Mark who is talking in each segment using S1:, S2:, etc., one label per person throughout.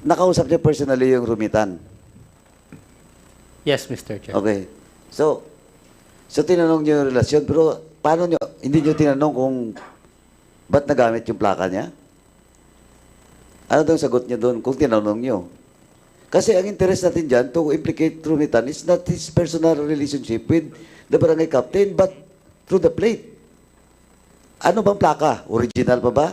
S1: nakausap niyo personally yung Rumitan?
S2: Yes, Mr. Chair.
S1: Okay. So tinanong niyo yung relasyon, pero paano niyo, hindi niyo tinanong kung ba't nagamit yung plaka niya? Ano daw sagot niya doon kung tinanong niyo? Kasi ang interest natin dyan to implicate Rumitan is not his personal relationship with the barangay captain, but through the plate. Ano bang plaka? Original pa ba?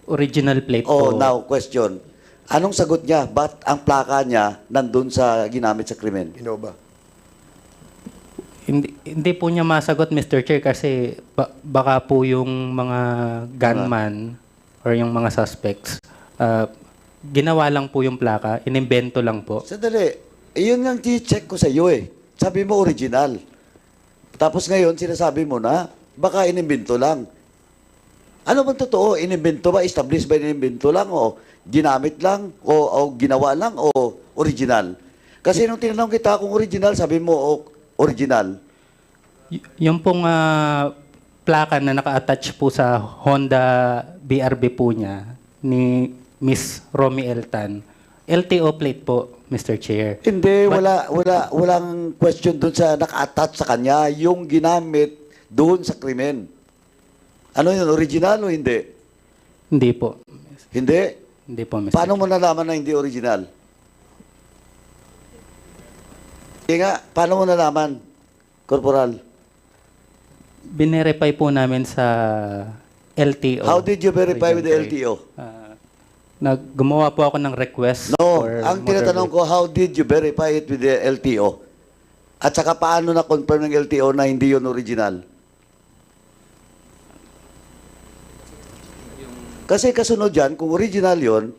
S2: Original plate
S1: Oh,
S2: po.
S1: now, question. Anong sagot niya? Ba't ang plaka niya nandun sa ginamit sa krimen?
S3: Innova.
S2: Hindi po niya masagot, Mr. Chair, kasi baka po yung mga gunman or yung mga suspects, ginawa lang po yung plaka, inimbento lang po.
S1: Sandali. Iyon ang check ko sa iyo eh. Sabi mo original. Tapos ngayon, sinasabi mo na, baka inimbento lang. Ano bang totoo? Inimbento ba? Established ba inimbento lang? O ginamit lang? O ginawa lang? O original? Kasi nung tinanong kita kung original, sabi mo original.
S2: Yung pong plaka na naka-attach po sa Honda BRB po niya ni Miss Romy Eltan, LTO plate po, Mr. Chair.
S1: Hindi, walang question doon sa naka-attach sa kanya, yung ginamit doon sa krimen. Ano yun, original o hindi?
S2: Hindi po.
S1: Hindi?
S2: Hindi po, Mr.
S1: Paano
S2: Chair.
S1: mo nalaman na hindi original? Hindi nga, paano mo nalaman, Corporal?
S2: Binerify po namin sa LTO.
S1: How did you verify with the LTO?
S2: Gumawa po ako ng request.
S1: No,
S2: for
S1: ang
S2: motor
S1: tinatanong ko, how did you verify it with the LTO? At saka paano na-confirm ng LTO na hindi yun original? Kasi kasunod dyan, kung original yun,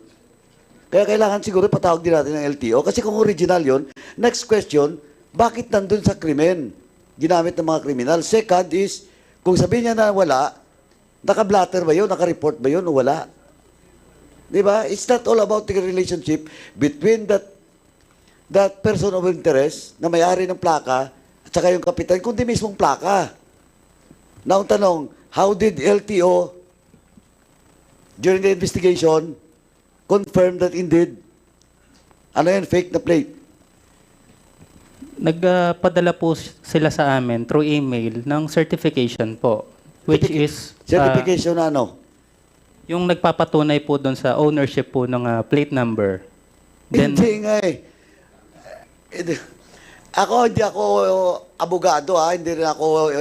S1: kaya kailangan siguro patawag din natin ng LTO. Kasi kung original yun, next question, bakit nandun sa krimen? Ginamit ng mga kriminal. Second is, kung sabihin niya na wala, naka-blatter ba yun? Naka-report ba yun o wala? Di ba? It's not all about the relationship between that person of interest na may-ari ng plaka at saka yung kapitan, kundi mismong plaka. Now, ang tanong, how did LTO during the investigation confirm that indeed, ano yan, fake na plate?
S2: Nagpadala po sila sa amin through email ng certification po, which is
S1: Certification na ano?
S2: yung nagpapatunay po doon sa ownership po ng plate number. Then,
S1: Hindi nga eh. Hindi ako abogado hindi rin ako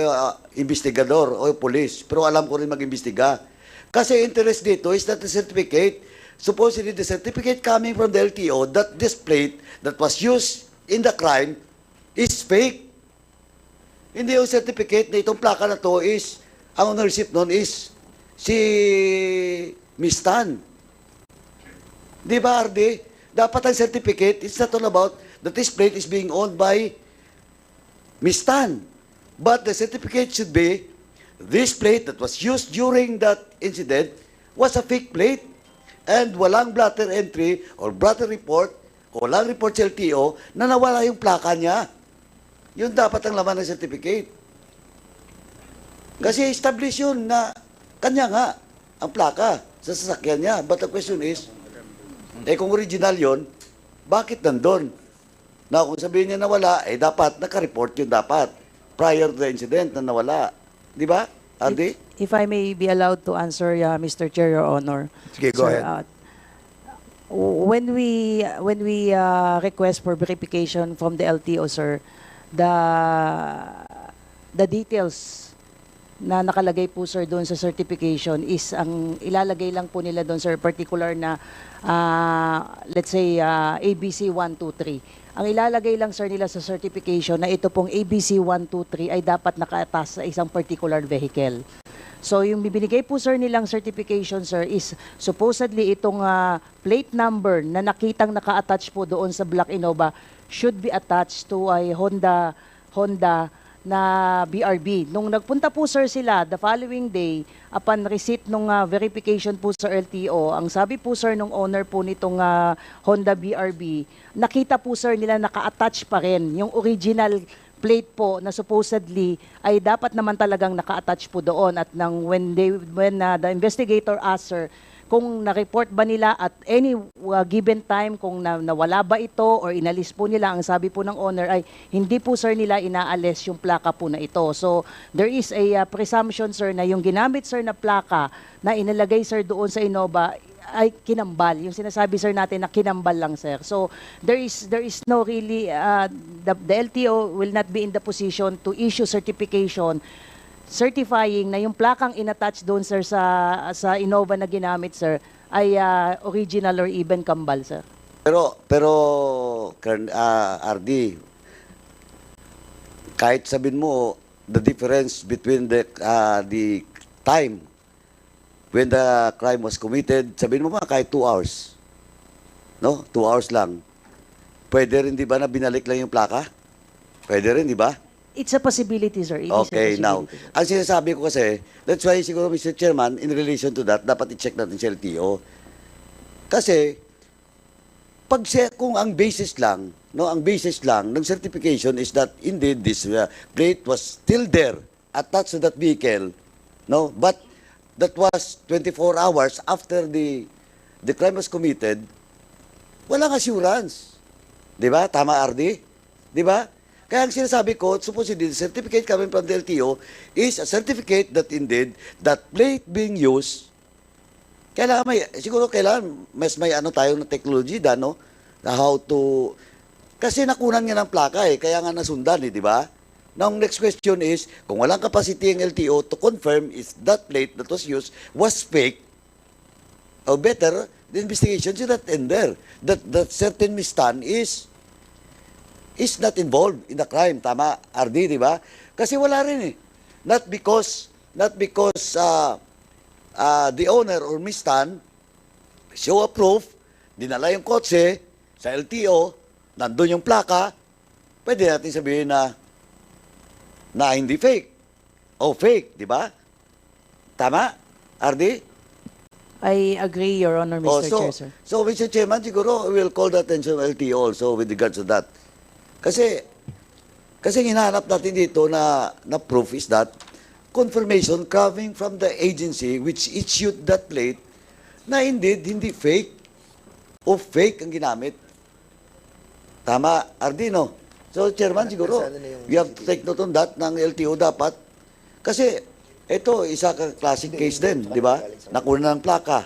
S1: investigador o police. Pero alam ko rin mag-imbestiga. Kasi interest dito is that the certificate, supposedly the certificate coming from the LTO that this plate that was used in the crime is fake. Hindi yung certificate na itong plaka na to is, ang ownership nun is si Miss Tan. Di ba, RD? Dapat ang certificate, it's not all about that this plate is being owned by Miss Tan. But the certificate should be, this plate that was used during that incident was a fake plate. And walang blatter entry or blatter report, o walang report sa LTO na nawala yung plaka niya. Yun dapat ang laman ng certificate. Kasi establish yun na kanya nga ang plaka sa sasakyan niya. But the question is, kung original yun, bakit nandun? Na kung sabihin niya nawala, dapat naka-report yun dapat prior to the incident na nawala. Di ba, Andy?
S4: If I may be allowed to answer, Mr. Chair, Your Honor.
S3: Sige, go
S4: Sir,
S3: ahead.
S4: When we request for verification from the LTO, sir, the details na nakalagay po, sir, doon sa certification is ang ilalagay lang po nila doon, sir, particular na let's say ABC 123. Ang ilalagay lang, sir, nila sa certification na ito pong ABC 123 ay dapat nakaatas sa isang particular vehicle. So yung bibinigay po, sir, nilang certification, sir, is supposedly itong plate number na nakitang naka-attach po doon sa Black Innova should be attached to a Honda na BRB. Nung nagpunta po, sir, sila the following day, upon receipt nung verification po sa LTO, ang sabi po, sir, nung owner po nitong Honda BRB, nakita po, sir, nila naka-attach pa rin yung original plate po na supposedly ay dapat naman talagang naka-attach po doon. At when the investigator asked, sir, kung na-report ba nila at any given time kung nawala ba ito or inalis po nila. Ang sabi po ng owner ay hindi po sir nila inaalis yung plaka po na ito. So there is a presumption sir na yung ginamit sir na plaka na inilagay sir doon sa Innova ay kinambal. Yung sinasabi sir natin na kinambal lang sir. So there is no really the LTO will not be in the position to issue certification certifying na yung plakang inattach doon sir sa Innova na ginamit sir ay original or even kambal sir.
S1: Pero RD, kahit sabihin mo the difference between the time when the crime was committed, sabihin mo ba kahit 2 hours. No? 2 hours lang. Pwede rin, di ba, na binalik lang yung plaka? Pwede rin, di ba?
S4: It's a possibility sir. It is a
S1: Okay, now,
S4: possibility, sir.
S1: ang sinasabi ko kasi, that's why siguro, Mr. Chairman, in relation to that, dapat i-check natin sa LTO. Kasi, kung ang basis lang, no, ang basis lang ng certification is that indeed this plate was still there, attached to that vehicle, no, but that was 24 hours after the crime was committed, walang assurance. Di ba? Tama, RD? Di ba? Kaya ang sinasabi ko, supposedly, the certificate coming from the LTO is a certificate that indeed, that plate being used, siguro kailangan, mas may ano tayo na technology da, no? Na how to, kasi nakunan nga ng plaka kaya nga nasundan di ba? Now, next question is, kung walang capacity ang LTO to confirm if that plate that was used was fake, or better, the investigation should not end there. That certain Mistan is not involved in the crime. Tama, RD, di ba? Kasi wala rin Not because the owner or Mistan show a proof, dinala yung kotse sa LTO, nandun yung plaka, pwede natin sabihin na hindi fake. O fake, di ba? Tama, RD?
S4: I agree, Your Honor, Mr. Chair, sir.
S1: So, Mr. Chairman, siguro we'll call the attention of LTO also with regards to that. Kasi hinahanap natin dito na proof is that confirmation coming from the agency which issued that plate na indeed hindi fake o fake ang ginamit. Tama, RD, no? So, Chairman, siguro, we have to take note on that ng LTO dapat. Kasi, ito, isa kang classic case din, di ba? Nakuna ng plaka.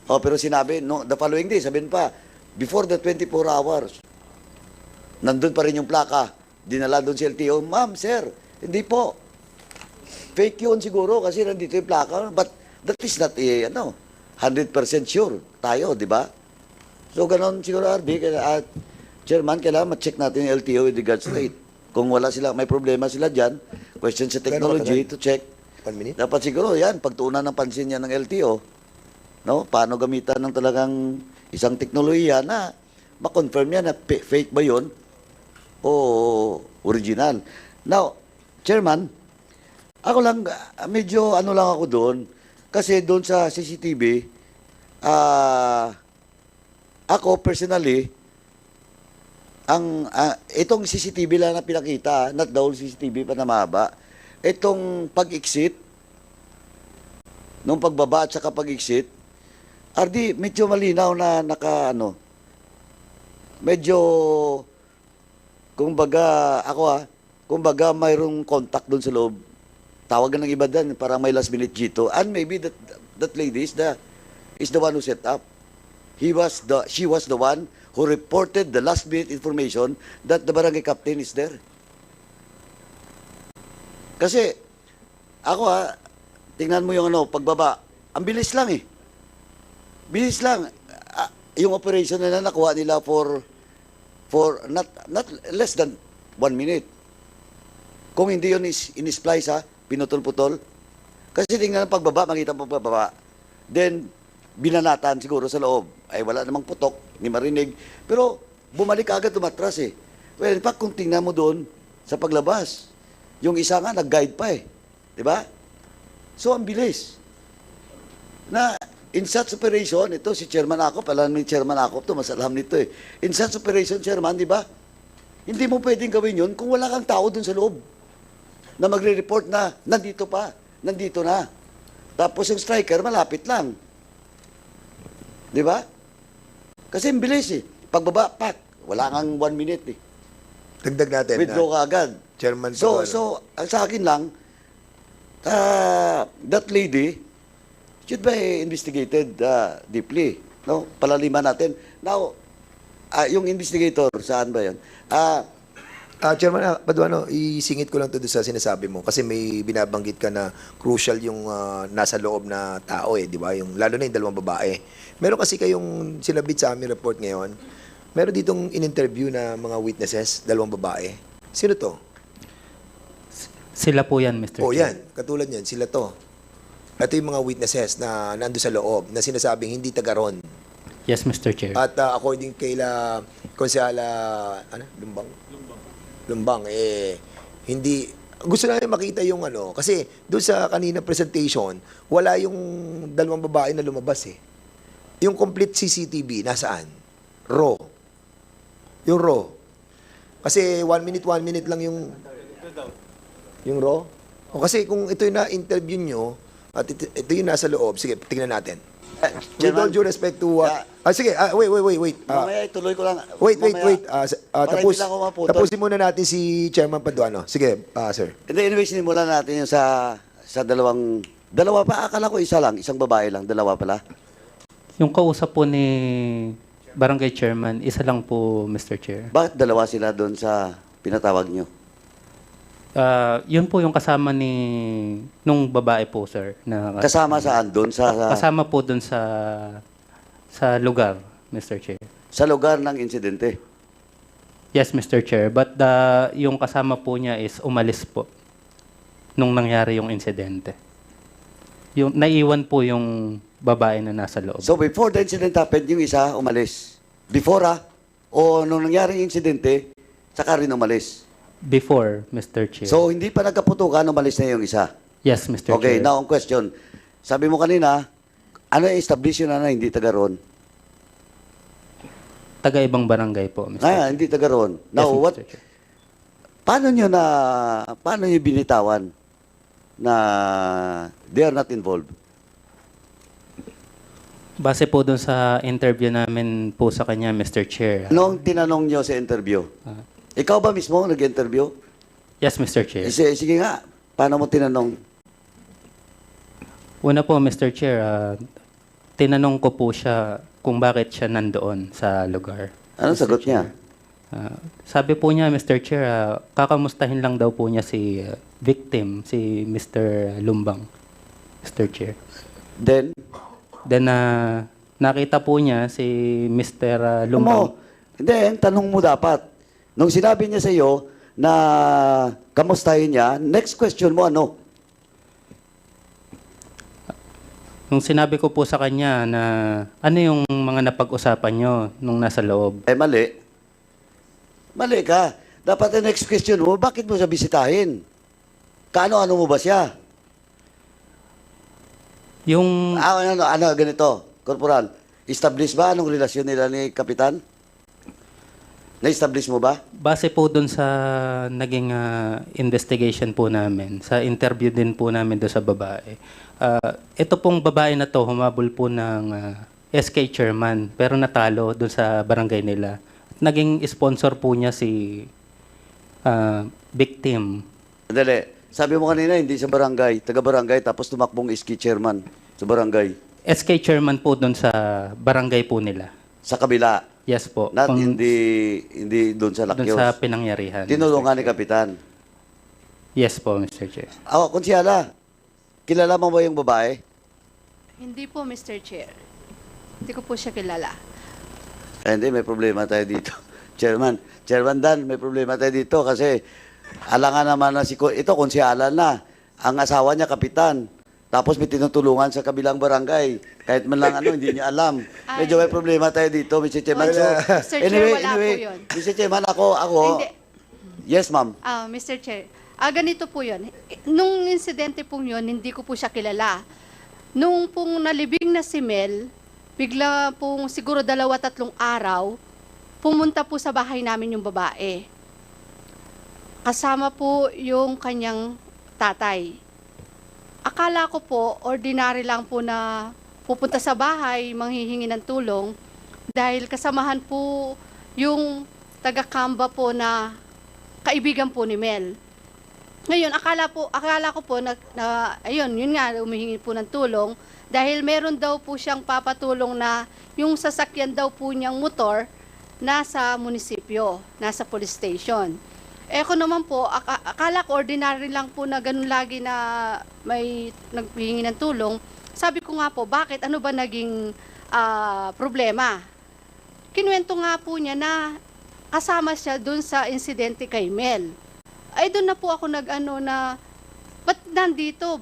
S1: O, pero sinabi, no, the following day, sabihin pa, before the 24 hours, nandun pa rin yung plaka. Dinala doon si LTO, ma'am, sir, hindi po. Fake yun siguro kasi nandito yung plaka. But that is not 100% sure tayo, di ba? So, ganon siguro, RD, Chairman, kailangan ma-check natin yung LTO with regards to it. Kung wala sila, may problema sila dyan, question sa technology to check.
S3: 1 minute?
S1: Dapat siguro yan, pagtuunan ng pansin yan ng LTO, no? Paano gamitan ng talagang isang teknolohiya na ma-confirm yan na fake ba yun o original. Now, Chairman, ako lang, medyo ano lang ako doon, kasi doon sa CCTV, ako personally, itong CCTV lang na pinakita, not the whole CCTV pa na mahaba, itong pag-exit, nung pagbaba at saka pag-exit, RD, medyo malinaw na medyo, kumbaga mayroong contact doon sa loob. Tawagan ng iba doon, parang may last minute G2. And maybe that lady is the one who set up. She was the one who reported the last minute information that the barangay captain is there. Kasi, ako tingnan mo yung pagbaba, ang bilis lang Bilis lang. Yung operation na nakuha nila for not less than 1 minute. Kung hindi yun in-splice pinutol-putol. Kasi tingnan ang pagbaba, makita ang pagbaba. Then, binanatan siguro sa loob. Ay wala namang putok, hindi marinig. Pero bumalik agad umatras Well, in fact, kung tingnan mo doon sa paglabas, yung isa nga nag-guide pa Di ba? So, ang bilis. Na in such operation, ito si Chairman Acop, alam ni Chairman Acop to, mas alam nito In such operation, Chairman, di ba? Hindi mo pwedeng gawin yun kung wala kang tao doon sa loob na magre-report na nandito na. Tapos yung striker, malapit lang. Di ba? Kasi ang bilis eh. Pagbaba, pak. Wala kang 1 minute eh.
S3: Dagdag natin.
S1: Withdraw ka agad.
S3: Chairman
S1: So,
S3: Paduano.
S1: so ang sa akin lang, that lady should be investigated deeply. No? Palaliman natin. Now, yung investigator, saan ba yun?
S3: Chairman Paduano, isingit ko lang to doon sa sinasabi mo kasi may binabanggit ka na crucial yung nasa loob na tao di ba? Yung lalo na yung dalawang babae. Meron kasi kayong sinabit sa aming report ngayon. Meron ditong in-interview na mga witnesses, dalawang babae. Sino to?
S2: Sila po yan, Mr.
S3: Oh,
S2: Chair.
S3: yan. Katulad yan, sila to. Ito yung mga witnesses na nando sa loob na sinasabing hindi taga ron.
S2: Yes, Mr. Chair.
S3: At according kay Konsehala Lumbang, hindi, gusto namin makita yung kasi doon sa kanina presentation, wala yung dalawang babae na lumabas Yung complete CCTV, nasaan? Raw. Yung raw. Kasi 1 minute lang yung raw. O kasi kung ito yung na-interview nyo, at ito yung nasa loob, sige, tingnan natin. With all due respect to... sige, wait.
S1: Mamaya ituloy ko lang.
S3: Wait.
S1: Para hindi lang ako maputol.
S3: Tapusin muna natin si Chairman Paduano. Sige, sir.
S1: Hindi, anyway, sinimulan natin yung sa dalawa pa, akala ko isa lang, isang babae lang, dalawa pala.
S2: Yung kausap po ni Barangay Chairman, isa lang po, Mr. Chair.
S1: Bakit dalawa sila doon sa pinatawag nyo?
S2: Yun po yung kasama nung babae po, sir.
S1: Kasama saan? Doon
S2: Kasama po dun sa lugar, Mr. Chair.
S1: sa lugar ng insidente.
S2: Yes, Mr. Chair. But yung kasama po niya is umalis po nung nangyari yung insidente. Yung naiwan po yung babae na nasa loob.
S1: So before the incident happened, yung isa umalis. Before o nung nangyari yung insidente, saka rin umalis.
S2: Before, Mr. Chair.
S1: So hindi pa nagkaputukan, umalis na yung isa.
S2: Yes, Mr.
S1: Okay,
S2: Chair.
S1: now ang question. Sabi mo kanina, ano yung establish yun na hindi taga ron?
S2: Taga-ibang barangay po, Mr. Chair.
S1: Hindi taga ron. Now,
S2: Yes, Mr.
S1: what,
S2: Chair.
S1: paano nyo binitawan na they are not involved?
S2: Base po dun sa interview namin po sa kanya, Mr. Chair.
S1: Anong tinanong nyo sa interview? Ikaw ba mismo nag-interview?
S2: Yes, Mr. Chair.
S1: Sige nga, paano mo tinanong?
S2: Una po, Mr. Chair, tinanong ko po siya kung bakit siya nandoon sa lugar.
S1: Anong sagot niya?
S2: Sabi po niya, Mr. Chair, kakamustahin lang daw po niya si victim, si Mr. Lumbang, Mr. Chair.
S1: Then,
S2: Nakita po niya si Mr. Lumbang.
S1: Then, tanong mo dapat. Nung sinabi niya sa iyo na kamustahin niya, next question mo ano?
S2: Nung sinabi ko po sa kanya na ano yung mga napag-usapan nyo nung nasa loob.
S1: Mali. Mali ka. Dapat ang next question mo, bakit mo siya bisitahin? Kaano-ano mo ba siya?
S2: Yung
S1: Ganito, Corporal, establish ba anong relasyon nila ni Kapitan? Na-establish mo ba?
S2: base po dun sa naging investigation po namin, sa interview din po namin doon sa babae. Ito pong babae na to humabol po ng SK chairman pero natalo doon sa barangay nila. Naging sponsor po niya si victim.
S1: Dali. Sabi mo kanina, hindi sa barangay, taga-barangay, tapos tumakbong iski chairman sa barangay.
S2: SK chairman po doon sa barangay po nila.
S1: Sa kabila.
S2: Yes po.
S1: Not hindi doon sa
S2: Doon
S1: Lakyos.
S2: sa pinangyarihan.
S1: Tinulungan ni Kapitan.
S2: Yes po, Mr. Chair.
S1: Konsyala, kilala mo ba yung babae?
S5: Hindi po, Mr. Chair. Hindi ko po siya kilala.
S1: Hindi, may problema tayo dito. Chairman Dan, may problema tayo dito kasi alangan naman na ito, konsyala na. Ang asawa niya, Kapitan. Tapos may tinutulungan sa kabilang barangay. Kahit man lang hindi niya alam. Medyo may problema tayo dito, Mr. Chairman. So,
S5: Mr. Chair, wala po yun.
S1: Mr. Chairman, ako.
S5: Hindi.
S1: Yes, ma'am.
S5: Mr. Chair, ganito po yun. Nung insidente pong yun, hindi ko po siya kilala. Nung pong nalibing na si Mel, bigla pong siguro 2-3 araw, pumunta po sa bahay namin yung babae. Kasama po yung kanyang tatay. Akala ko po, ordinary lang po na pupunta sa bahay, manghihingi ng tulong dahil kasamahan po yung taga-Kamba po na kaibigan po ni Mel. Ngayon, akala ko po ayun, yun nga, humihingi po ng tulong dahil meron daw po siyang papatulong na yung sasakyan daw po niyang motor nasa munisipyo, nasa police station. Eh ako naman po, akala ko ordinary lang po na ganun lagi na may naghihingi ng tulong. Sabi ko nga po, bakit? Ano ba naging problema? Kinuwento nga po niya na kasama siya dun sa insidente kay Mel. Ay doon na po ako ba't nandito?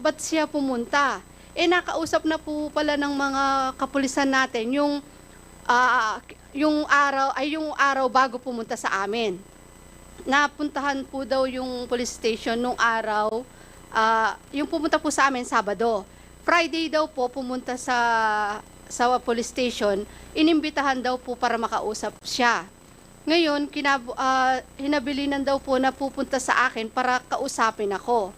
S5: Ba't siya pumunta? Eh nakausap na po pala ng mga kapulisan natin yung araw bago pumunta sa amin. Napuntahan po daw yung police station nung araw, yung pumunta po sa amin Sabado. Friday daw po pumunta sa police station, inimbitahan daw po para makausap siya. Ngayon, hinabilinan daw po na pupunta sa akin para kausapin ako.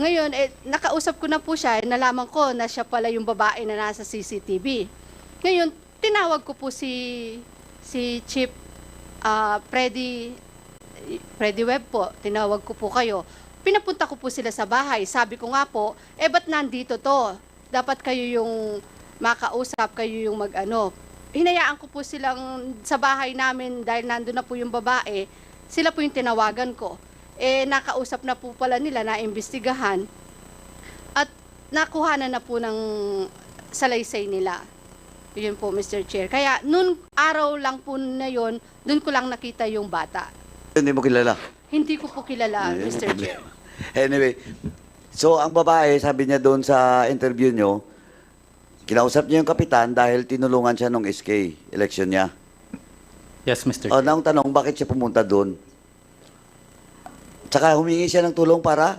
S5: Ngayon, nakausap ko na po siya, nalaman ko na siya pala yung babae na nasa CCTV. Ngayon, tinawag ko po si Chief Freddy Webb po, tinawag ko po kayo. Pinapunta ko po sila sa bahay. Sabi ko nga po, ba't nandito to? Dapat kayo yung makausap, kayo yung Hinayaan ko po silang sa bahay namin dahil nandun na po yung babae. Sila po yung tinawagan ko. Nakausap na po pala nila, naimbestigahan. At nakuha na po ng salaysay nila. Yun po, Mr. Chair. Kaya noon araw lang po na yun, doon ko lang nakita yung bata.
S1: Hindi mo kilala.
S5: Hindi ko po kilala, Mr. Chair.
S1: Anyway, so ang babae, sabi niya doon sa interview nyo, kinausap niya yung kapitan dahil tinulungan siya nung SK, election niya.
S2: Yes, Mr.
S1: O,
S2: Chair.
S1: naong tanong, bakit siya pumunta doon? Tsaka humingi siya ng tulong para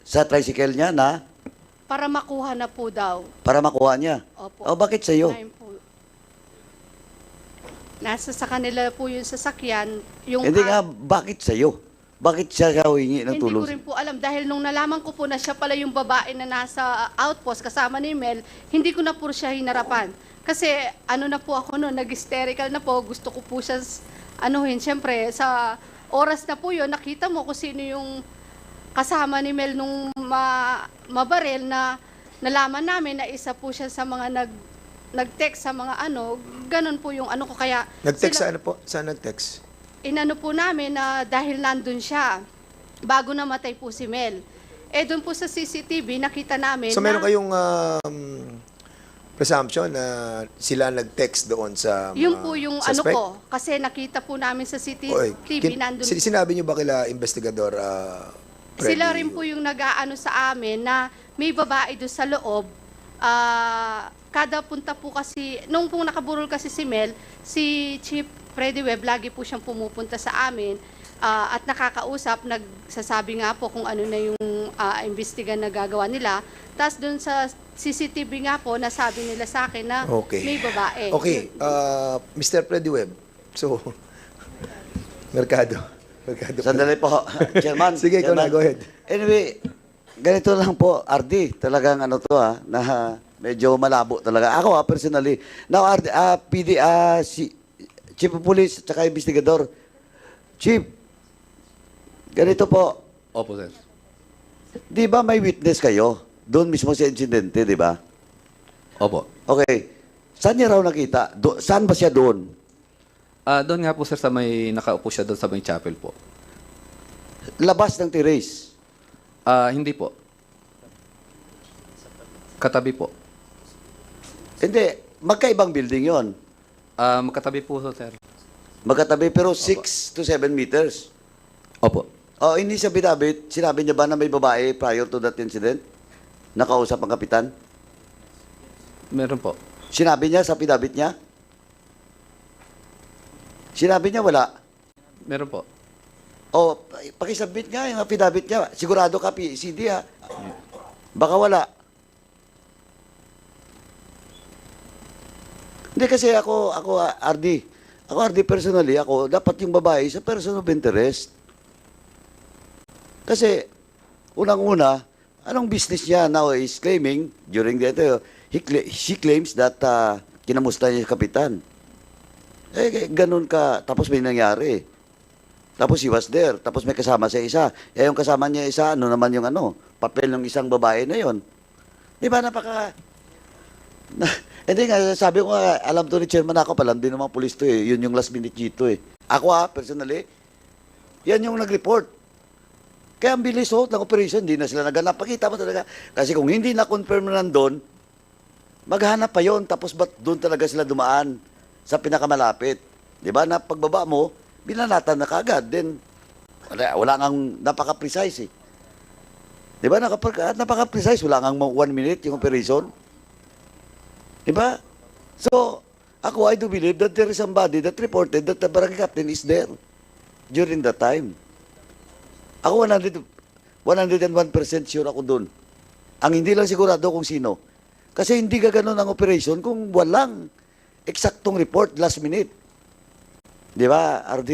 S1: sa tricycle niya
S5: Para makuha na po daw.
S1: para makuha niya.
S5: Opo.
S1: O, bakit sa'yo?
S5: Ayun po. Nasa sa kanila po yung sasakyan. Yung
S1: Hindi nga, bakit sa'yo? Bakit siya humingi ng
S5: Hindi
S1: tulong?
S5: ko rin po alam dahil nung nalaman ko po na siya pala yung babae na nasa outpost kasama ni Mel, hindi ko na po siya hinarapan. Kasi na po ako noon, nag-hysterical na po, gusto ko po siya siyempre sa oras na po yun, nakita mo kung sino yung kasama ni Mel nung mabarel na nalaman namin na isa po siya sa mga nag-text sa mga ganun po yung ko kaya
S3: Nag-text
S5: sila-
S3: sa ano po? Saan nag-text?
S5: inano po namin na dahil nandun siya, bago namatay po si Mel. Doon po sa CCTV, nakita namin
S3: So meron
S5: na
S3: kayong presumption na sila nag-text doon sa mga
S5: yun po yung
S3: suspect?
S5: kasi nakita po namin sa
S3: Oy,
S5: CCTV, nandun.
S3: sinabi niyo ba kila investigador
S5: Sila rin po yung nag-aano sa amin na may babae doon sa loob. Kada punta po kasi, nung pong nakaburol kasi si Mel, si Chief Freddy Webb, lagi po siyang pumupunta sa amin at nakakausap, nagsasabi nga po kung ano na yung imbestigan na gagawa nila. Tapos doon sa CCTV nga po, nasabi nila sa akin na may babae.
S3: Okay, Mr. Freddy Webb. So, Mercado.
S1: Sandali po, Chairman.
S3: Sige, ikaw na,
S1: Chairman.
S3: go ahead.
S1: Anyway, ganito lang po, RD, talagang na medyo malabo talaga. Ako personally. Now, RD, Chief of Police at saka investigador. Chief, ganito po,
S6: Opo, sir.
S1: di ba may witness kayo? Doon mismo sa insidente, di ba?
S6: Opo.
S1: Okay. Saan niya raw nakita? Saan ba siya doon?
S6: Doon nga po, sir, sa nakaupo siya doon sa may chapel po.
S1: Labas ng terrace.
S6: Hindi po. Katabi po.
S1: Hindi, magkaibang building yon.
S6: Magkatabi po, sir.
S1: Magkatabi pero 6 to 7 meters.
S6: Opo.
S1: O, hindi sa bidabit, sinabi niya ba na may babae prior to that incident? Nakausap ang kapitan?
S6: Meron po.
S1: Sinabi niya sa pidabit niya? Sinabi niya wala.
S6: Meron po.
S1: O, pakisabit nga yung affidavit niya. Sigurado ka, CD ha. Baka wala. Hindi kasi ako RD. Ako RD personally, dapat yung babae sa person of interest. Kasi, unang-una, anong business niya now is claiming during the she claims that kinamusta niya yung kapitan. Ganun ka. Tapos may nangyari. Tapos he was there. Tapos may kasama sa isa. Yung kasama niya isa, ano naman yung papel ng isang babae na yon. Di ba, hindi nga, sabi ko nga, alam to ni Chairman ako, palam din naman pulis to eh. Yun yung last minute dito eh. Ako personally, yan yung nag-report. Kaya ang bilis ng operation, hindi na sila naganap. Pakita mo talaga. Kasi kung hindi na-confirm na nandun, maghanap pa yon. Tapos ba't doon talaga sila dumaan sa pinakamalapit? Di ba? Na pagbaba mo, binanatan na kagad. Then, wala ngang napaka-precise eh. Di ba? Napaka-precise. Wala ngang 1 minute yung operation. Di ba? So, ako, I do believe that there is somebody that reported that the barangay captain is there during that time. Ako 101% sure ako dun. Ang hindi lang sigurado kung sino. Kasi hindi ka ganun ang operation kung walang eksaktong report last minute. Di ba, RD?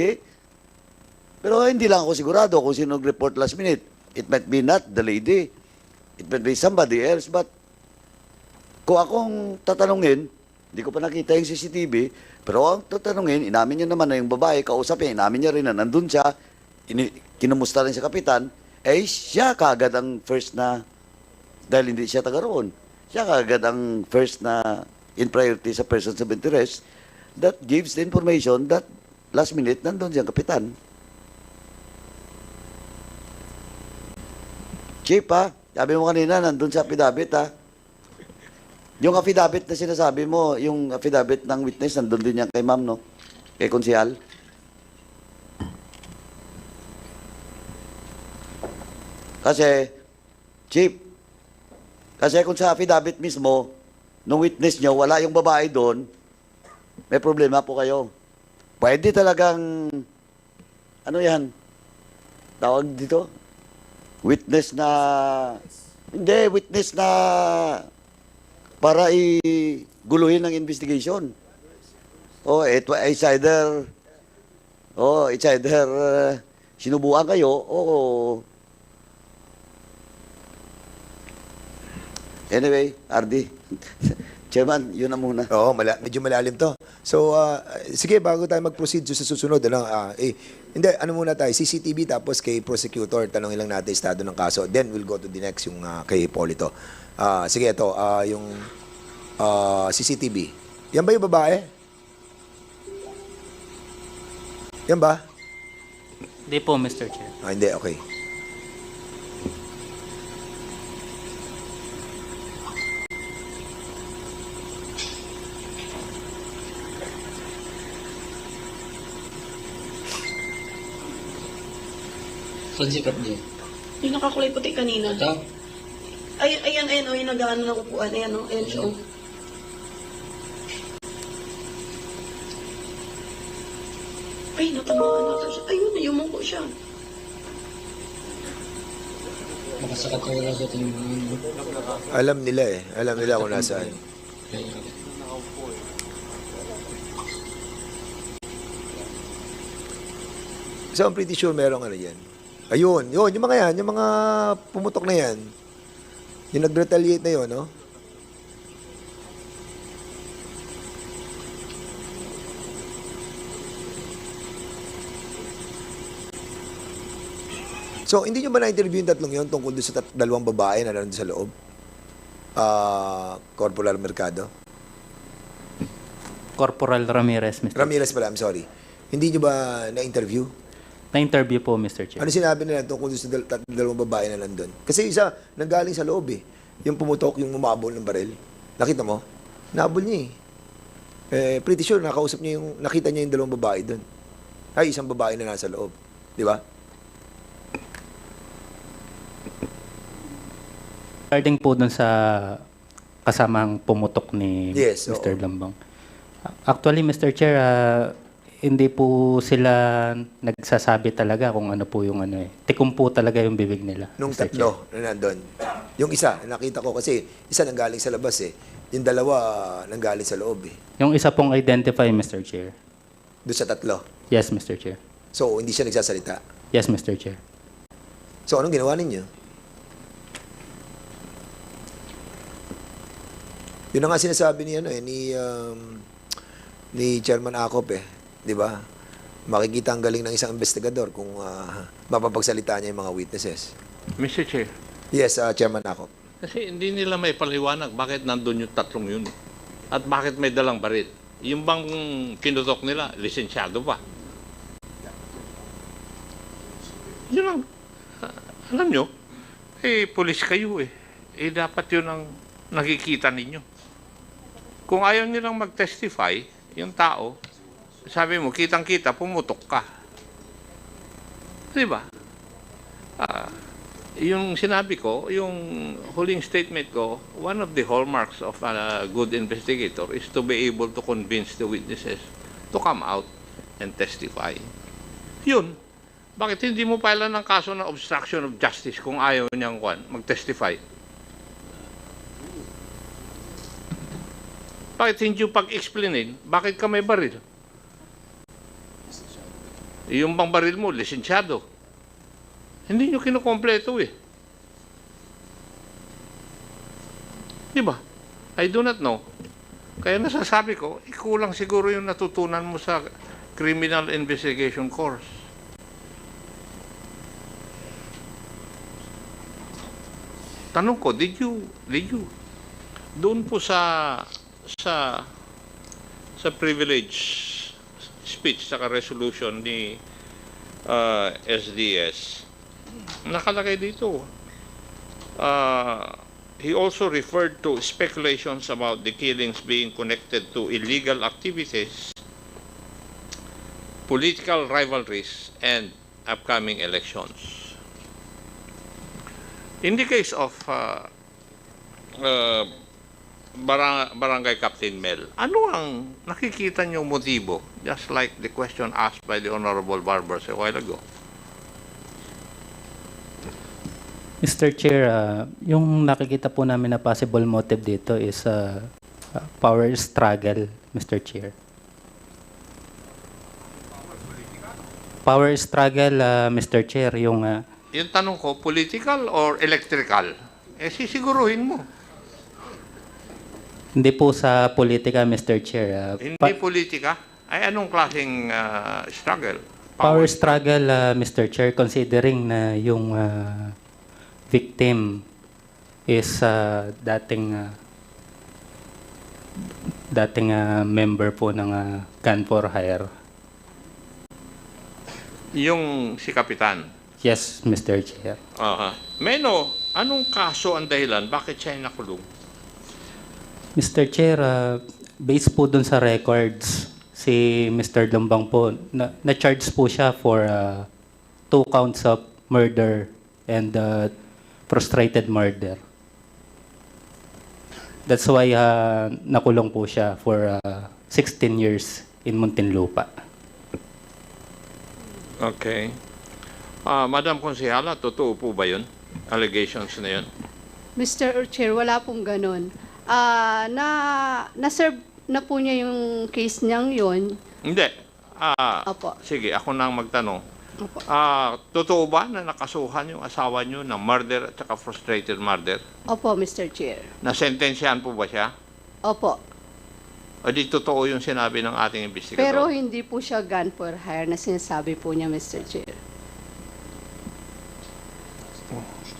S1: Pero hindi lang ako sigurado kung sino nag-report last minute. It might be not the lady. It might be somebody else. But kung akong tatanungin, hindi ko pa nakita yung CCTV, pero ang tatanungin, inamin niya naman na yung babae, kausapin, inamin niya rin na nandun siya, kinumusta rin sa kapitan, siya kaagad ang first na, dahil hindi siya taga roon, siya kaagad ang first na in priority sa persons of interest that gives the information that last minute nandun siyang kapitan. Chief sabi mo kanina, nandun sa affidavit Yung affidavit na sinasabi mo, yung affidavit ng witness, nandun din yan kay ma'am, no? Kay konsihal. Kasi, Chief, kasi kung sa affidavit mismo, nung witness nyo, wala yung babae doon, may problema po kayo. Pwede talagang, ano yan? Tawag dito? Witness na, hindi, witness na, para iguluhin ng investigation. It's either sinubuan kayo o anyway, RD. Chairman, yun na muna.
S3: Oo, medyo malalim to. So, sige, bago tayo mag-proceed sa susunod, hindi, muna tayo, CCTV tapos kay prosecutor, tanongin lang natin estado ng kaso. Then, we'll go to the next, yung kay Polito. Sige, ito, yung CCTV. Yan ba yung babae? Yan ba?
S2: Hindi po, Mr. Chair.
S3: Hindi, okay.
S7: Saan si Kap J?
S8: Yung nakakulay puti kanina.
S7: Ito?
S8: Ayan, o, yung nag-ano na upuan. Ayan, o, ayan siya, o. Ay, natamaan na siya. Ayun, yumuko siya.
S7: Makasakat ko wala sa ating mga ano.
S3: Alam nila eh. Alam nila kung nasaan. So, I'm pretty sure merong ano yan. Ayun, yun, yung mga yan, yung mga pumutok na yan. Yung nag-retaliate na yun, no? So, hindi nyo ba na-interview yung tatlong yun tungkol doon sa dalawang babae na nandun sa loob? Corporal Mercado?
S2: Corporal Ramirez, Mr.
S3: Ramirez pala, I'm sorry. Hindi nyo ba na-interview?
S2: Na-interview po, Mr. Chair.
S3: Ano sinabi nila tungkol doon sa dalawang babae na nandun? Kasi isa, nanggaling sa loob eh. Yung pumutok, yung umabol ng baril. Nakita mo? Nabol niya eh. Pretty sure, nakita niya yung dalawang babae doon. Ay, isang babae na nasa loob. Di ba?
S2: Regarding po dun sa kasamang pumutok ni
S3: Yes,
S2: Mr.
S3: oo.
S2: Lambang. Actually, Mr. Chair, hindi po sila nagsasabi talaga kung ano po yung ano eh. Tikom po talaga yung bibig nila.
S3: Nung
S2: Mr. Chair.
S3: tatlo na nandun. Yung isa, nakita ko kasi isa nanggaling sa labas eh. Yung dalawa, nanggaling sa loob eh.
S2: Yung isa pong identify, Mr. Chair.
S3: Doon sa tatlo.
S2: Yes, Mr. Chair.
S3: So, hindi siya nagsasalita.
S2: Yes, Mr. Chair.
S3: So, anong ginawa ninyo? Yun ang nga sinasabi ni, ni Chairman Acop eh. Di ba? Makikita ang galing ng isang investigador kung mapapagsalita niya yung mga witnesses.
S9: Mr. Chair,
S3: Yes, Chairman Acop.
S9: kasi hindi nila may paliwanag bakit nandun yung tatlong yun. At bakit may dalang baril. Yung bang pinutok nila, lisensyado pa. Yun lang. Alam nyo, pulis kayo eh. Dapat yun ang nakikita ninyo. Kung ayaw nilang mag-testify, yung tao, sabi mo, kitang-kita, pumutok ka. Di ba? Yung sinabi ko, yung huling statement ko, one of the hallmarks of a good investigator is to be able to convince the witnesses to come out and testify. Yun. Bakit hindi mo pala ng kaso ng obstruction of justice kung ayaw niyang mag-testify? Bakit hindi yung pag-explainin? Bakit ka may baril? Yung bang baril mo, lisensyado. Hindi nyo kinukompleto eh. Di ba? I do not know. Kaya nasasabi ko, kulang siguro yung natutunan mo sa criminal investigation course. Tanong ko, did you doon po sa privilege speech sa resolution ni SDS, nakalagay dito, he also referred to speculations about the killings being connected to illegal activities, political rivalries, and upcoming elections. In the case of Barangay Captain Mel, ano ang nakikita niyong motibo? Just like the question asked by the Honorable Barbers a while ago.
S2: Mr. Chair, yung nakikita po namin na possible motive dito is power struggle, Mr. Chair. Power struggle, Mr. Chair, yung...
S9: Yung tanong ko, political or electrical? Sisiguruhin mo.
S2: Hindi po sa politika, Mr. Chair.
S9: Hindi politika? Ay anong klaseng struggle?
S2: Power struggle, Mr. Chair, considering na yung victim is dating member po ng Gun for Hire.
S9: Yung si Kapitan.
S2: Yes, Mr. Chair.
S9: Meno, anong kaso ang dahilan? Bakit siya ay nakulong?
S2: Mr. Chair, based po dun sa records, si Mr. Lumbang po, na-charge po siya for 2 counts of murder and frustrated murder. That's why nakulong po siya for 16 years in Muntinlupa.
S9: Okay. Madam Konsehala, totoo po ba yun? Allegations na yun?
S5: Mr. Chair, wala pong ganun. Na-serve na po niya yung case niyang yun.
S9: Hindi.
S5: Opo.
S9: Sige, ako nang magtanong.
S5: Opo.
S9: Totoo ba na nakasuhan yung asawa niyo ng murder at saka frustrated murder?
S5: Opo, Mr. Chair.
S9: Nasentensyahan po ba siya?
S5: Opo.
S9: O di totoo yung sinabi ng ating investigador?
S5: Pero hindi po siya gun for hire na sinasabi po niya, Mr. Chair.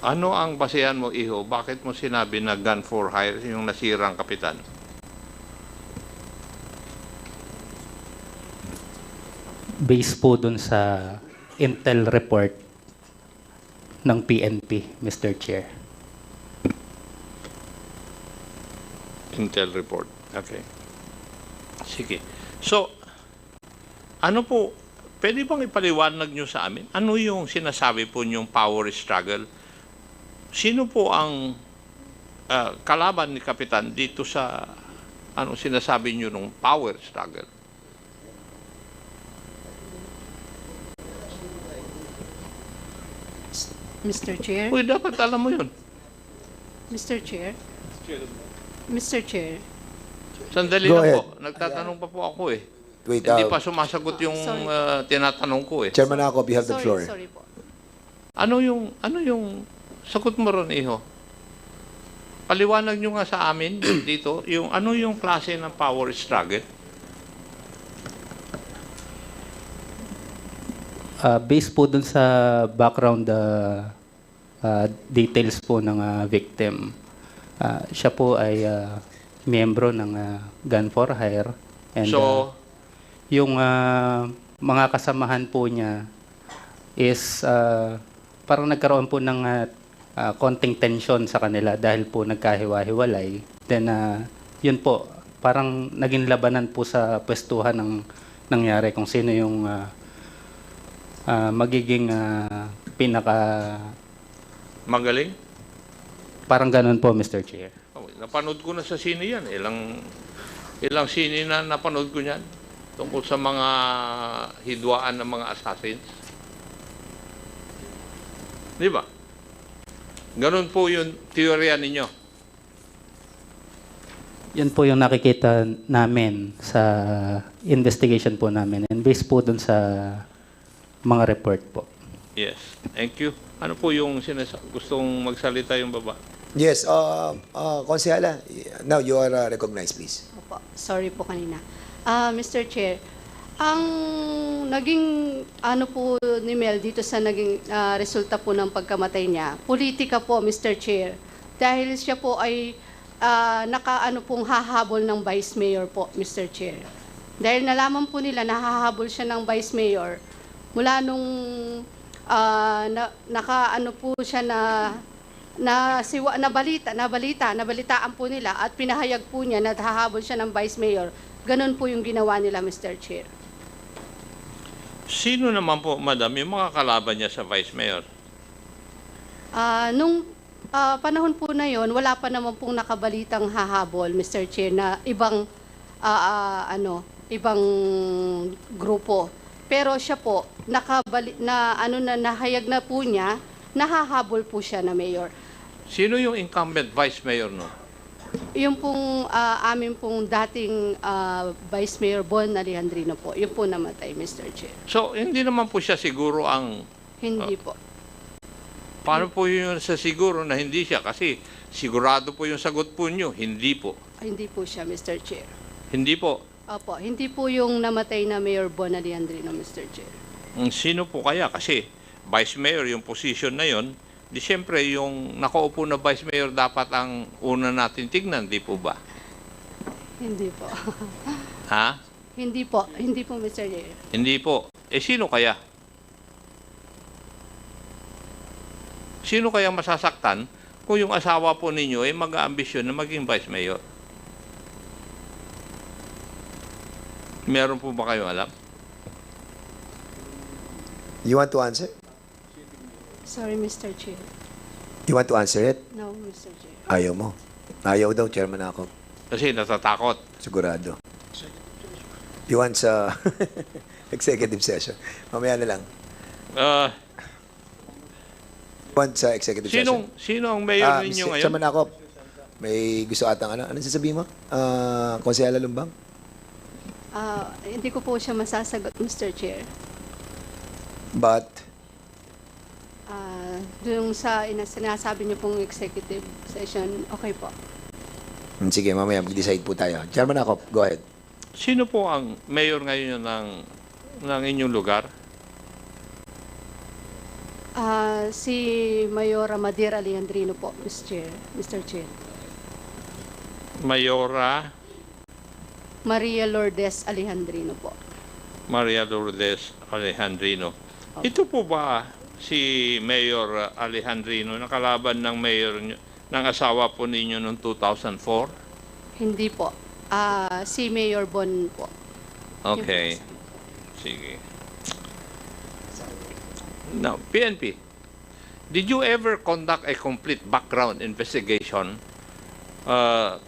S9: Ano ang basehan mo, Iho? Bakit mo sinabi na gun for hire yung nasirang kapitan?
S2: Based po dun sa intel report ng PNP, Mr. Chair.
S9: Intel report. Okay. Sige. So, ano po, pwede bang ipaliwanag nyo sa amin? Ano yung sinasabi po nyong power struggle? Sino po ang kalaban ni Kapitan dito sa ano sinasabi nyo nung power struggle?
S5: Mr. Chair?
S9: Uy, dapat alam mo yun.
S5: Mr. Chair? Mr. Chair?
S9: Sandali
S3: Go
S9: lang
S3: ahead.
S9: po. Nagtatanong pa po ako eh.
S3: Wait,
S9: Hindi pa sumasagot yung tinatanong ko eh.
S3: Chairman Acop, you have the floor.
S5: Sorry po.
S9: Ano yung sagot mo ron, Iho? Paliwanag nyo nga sa amin dito, yung ano yung klase ng power struggle?
S2: Based po dun sa background details po ng victim, siya po ay miyembro ng Gun for Hire. And
S9: So,
S2: yung mga kasamahan po niya is parang nagkaroon po ng konting tension sa kanila dahil po nagkahiwa-hiwalay. Then, yun po, parang naging labanan po sa pwestuhan ng nangyari kung sino yung magiging pinaka...
S9: magaling?
S2: Parang ganun po, Mr. Chair.
S9: Oh, napanood ko na sa sine yan. Ilang sine na napanood ko yan tungkol sa mga hidwaan ng mga assassins. Di ba? Ganun po yung teorya ninyo.
S2: Yan po yung nakikita namin sa investigation po namin. And based po dun sa mga report po.
S9: Yes. Thank you. Ano po yung gustong magsalita yung baba?
S3: Yes, Konsehala, now you are recognized, please.
S5: Opo, sorry po kanina. Mr. Chair, ang naging ano po ni Mel dito sa naging resulta po ng pagkamatay niya, politika po, Mr. Chair. Dahil siya po ay nakaano pong hahabol ng Vice Mayor po, Mr. Chair. Dahil nalaman po nila na hahabol siya ng Vice Mayor, mula nung nakaano po siya nabalitaan po nila at pinahayag po niya na hahabol siya ng Vice Mayor. Ganun po yung ginawa nila, Mr. Chair.
S9: Sino naman po, madam, yung mga kalaban niya sa Vice Mayor?
S5: Nung panahon po na yon, wala pa naman pong nakabalitang hahabol, Mr. Chair, na ibang ibang grupo. Pero siya po nahayag na po niya, nahahabol po siya na mayor.
S9: Sino yung incumbent Vice Mayor no?
S5: Yung pong amin pong dating Vice Mayor Bon Alejandrino po, yun po namatay, Mr. Chair.
S9: So, hindi naman po siya siguro ang...
S5: Hindi po.
S9: Paano po yun sa siguro na hindi siya? Kasi sigurado po yung sagot po nyo, hindi po.
S5: Hindi po siya, Mr. Chair.
S9: Hindi po.
S5: Opo, hindi po yung namatay na Mayor Bon Alejandrino, Mr. Chair.
S9: Sino po kaya? Kasi Vice Mayor, yung position na yon, di siyempre yung nakaupo na Vice Mayor dapat ang una natin tignan, di po ba?
S5: Hindi po.
S9: Ha?
S5: Hindi po, Mr. Chair.
S9: Hindi po. Eh sino kaya? Sino kaya masasaktan kung yung asawa po ninyo ay mag-aambisyon na maging Vice Mayor? Meron po ba kayong alam?
S3: You want to answer?
S5: Sorry, Mr. Chair.
S3: You want to answer it?
S5: No, Mr. Chair.
S3: Ayaw mo. Ayaw daw, Chairman ako.
S9: Kasi natatakot.
S3: Sigurado. You want sa executive session? Mamaya na lang. You want sa executive session?
S9: Sino ang mayor ninyo ngayon?
S3: Chairman ako, may gusto atang ano? Anong sasabihin mo? Konsehala Lumbang?
S5: Hindi ko po siya masasagot, Mr. Chair.
S3: But,
S5: Yung sa sinasabi niyo pong executive session, okay po.
S3: sige, mamaya mag-decide po tayo. Chairman ako, go ahead.
S9: Sino po ang mayor ngayon ng inyong lugar?
S5: Si Mayora Madir Alejandrino po, Mr. Chair.
S9: Mayora
S5: Maria Lourdes Alejandrino po.
S9: Maria Lourdes Alejandrino. Ito po ba si Mayor Alejandrino, nakalaban ng mayor ng asawa po ninyo noong 2004?
S5: Hindi po. Si Mayor Bon po.
S9: Okay. Sige. Now, PNP, did you ever conduct a complete background investigation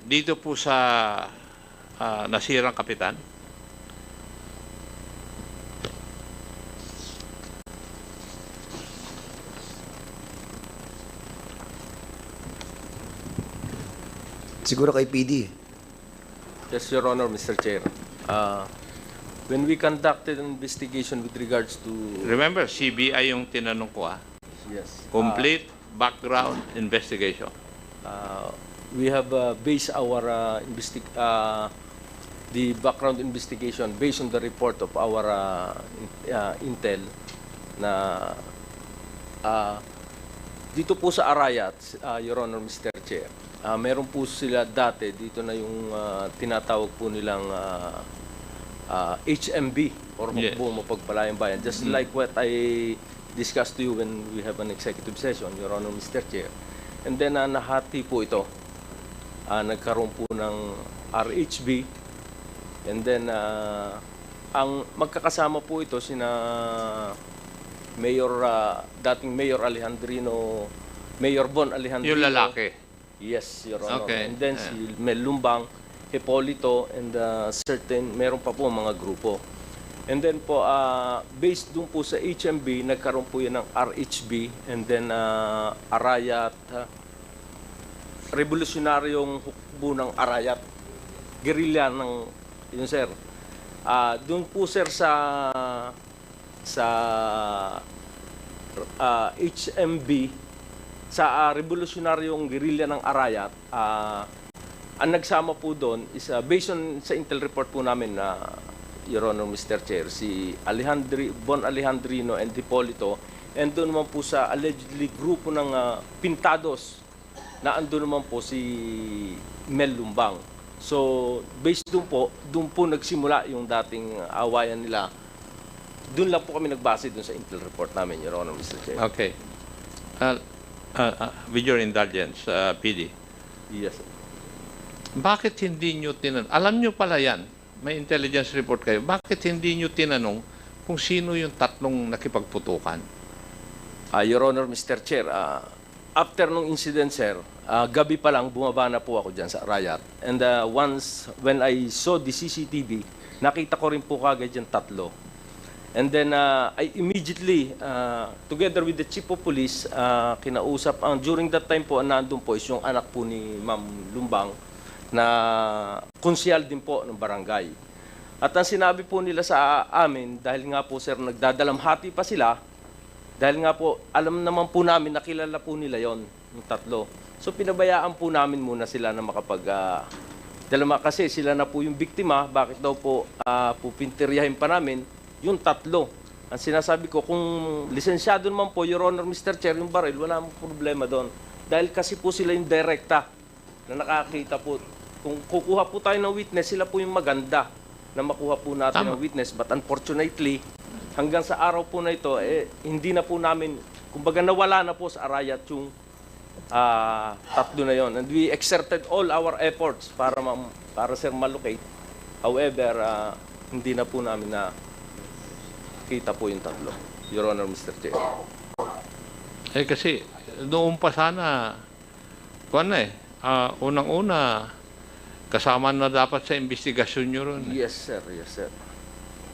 S9: dito po sa nasirang kapitan?
S3: Siguro kay PD.
S10: Yes, Your Honor, Mr. Chair. When we conducted an investigation with regards to...
S9: Remember, CBI yung tinanong ko
S10: Yes.
S9: Complete background investigation.
S10: we have based our the background investigation based on the report of our intel na dito po sa Arayat, Your Honor, Mr. Chair, meron po sila dati, dito na yung tinatawag po nilang HMB or
S9: Yes.
S10: Hukbo Mapagpalayang Bayan. Just like what I discussed to you when we have an executive session, Your Honor, Mr. Chair. And then nahati po ito. Nagkaroon po ng RHB. And then ang magkakasama po ito sina Mayor, dating Mayor Alejandrino, Mayor Bon Alejandrino.
S9: Yung lalaki.
S10: Yes, Your Honor.
S9: Okay.
S10: And then si Mel Lumbang, Hipolito, and certain, meron pa po mga grupo. And then po, based dun po sa HMB, nagkaroon po yan ng RHB, and then Arayat, revolutionaryong hukbo ng Arayat, guerrilla ng, yun sir. Dun po sir sa HMB, sa revolutionaryong guerrilla ng Arayat, ang nagsama po doon is based on sa intel report po namin na Your Honor, Mr. Chair, si Bon Alejandrino and Hipolito, and doon naman po sa allegedly grupo ng Pintados na andun naman po si Mel Lumbang. So, based doon po nagsimula yung dating awayan nila. Doon lang po kami nagbase doon sa intel report namin, Your Honor, Mr. Chair.
S9: Okay. With your indulgence, PD,
S10: Yes, sir.
S9: bakit hindi nyo tinanong? Alam nyo pala yan, may intelligence report kayo. Bakit hindi nyo tinanong kung sino yung tatlong nakipagputukan?
S10: Your Honor, Mr. Chair, after nung incident, sir, gabi pa lang bumaba na po ako dyan sa Arayat. And once, when I saw the CCTV, nakita ko rin po kagad yung tatlo. And then I immediately, together with the Chief of Police, kinausap, during that time po, nandun po is yung anak po ni Ma'am Lumbang, na konsyal din po ng barangay. At ang sinabi po nila sa amin, dahil nga po sir, nagdadalamhati pa sila, dahil nga po, alam naman po namin, nakilala po nila yon yung tatlo. So pinabayaan po namin muna sila na kasi sila na po yung biktima, bakit daw po pupintiryahin pa namin yung tatlo. Ang sinasabi ko, kung lisensyado naman po, Your Honor, Mr. Chair, yung baril, wala mong problema doon. Dahil kasi po sila yung direkta na nakakita po. Kung kukuha po tayo ng witness, sila po yung maganda na makuha po natin ng witness. But unfortunately, hanggang sa araw po na ito, hindi na po namin, kumbaga nawala na po sa Arayat yung tatlo na yon. And we exerted all our efforts para sir malocate. However, hindi na po namin na kita po yung tatlo. Your Honor, Mr. Chair.
S9: Kasi noong pa sana, unang-una, kasama na dapat sa investigasyon nyo ron.
S10: Yes, sir. Yes, sir.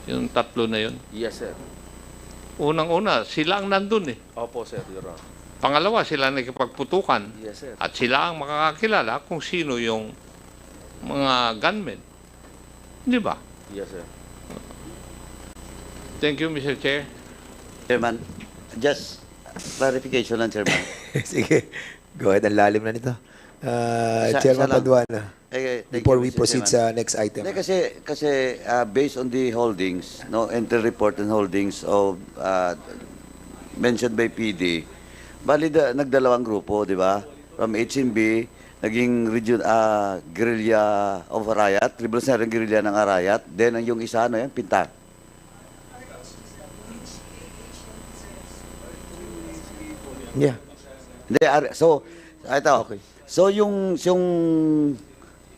S9: Yung tatlo na yun.
S10: Yes, sir.
S9: Unang-una, sila ang nandun eh.
S10: Opo, sir, Your Honor.
S9: Pangalawa, sila nakipagputukan.
S10: Yes, sir.
S9: At sila ang makakakilala kung sino yung mga gunmen. Di ba?
S10: Yes, sir.
S9: Thank you, Mr. Chair.
S1: Chairman, just clarification lang, Chairman.
S3: Sige. Go ahead, ang lalim na nito.
S1: Isa
S3: Chairman
S1: lang.
S3: Paduana,
S1: Thank
S3: before
S1: you,
S3: we
S1: Mr.
S3: proceed
S1: Chairman.
S3: sa next item.
S1: Hindi, kasi based on the holdings, no, enter report and holdings of mentioned by PD, bali nagdalawang grupo, di ba? From HMB, naging region guerrilla of Arayat, revolutionary guerrilla ng Arayat, then ang yung isa, ano yan, Pinta.
S3: Yeah.
S1: Hindi, so, ito.
S3: Okay.
S1: So, yung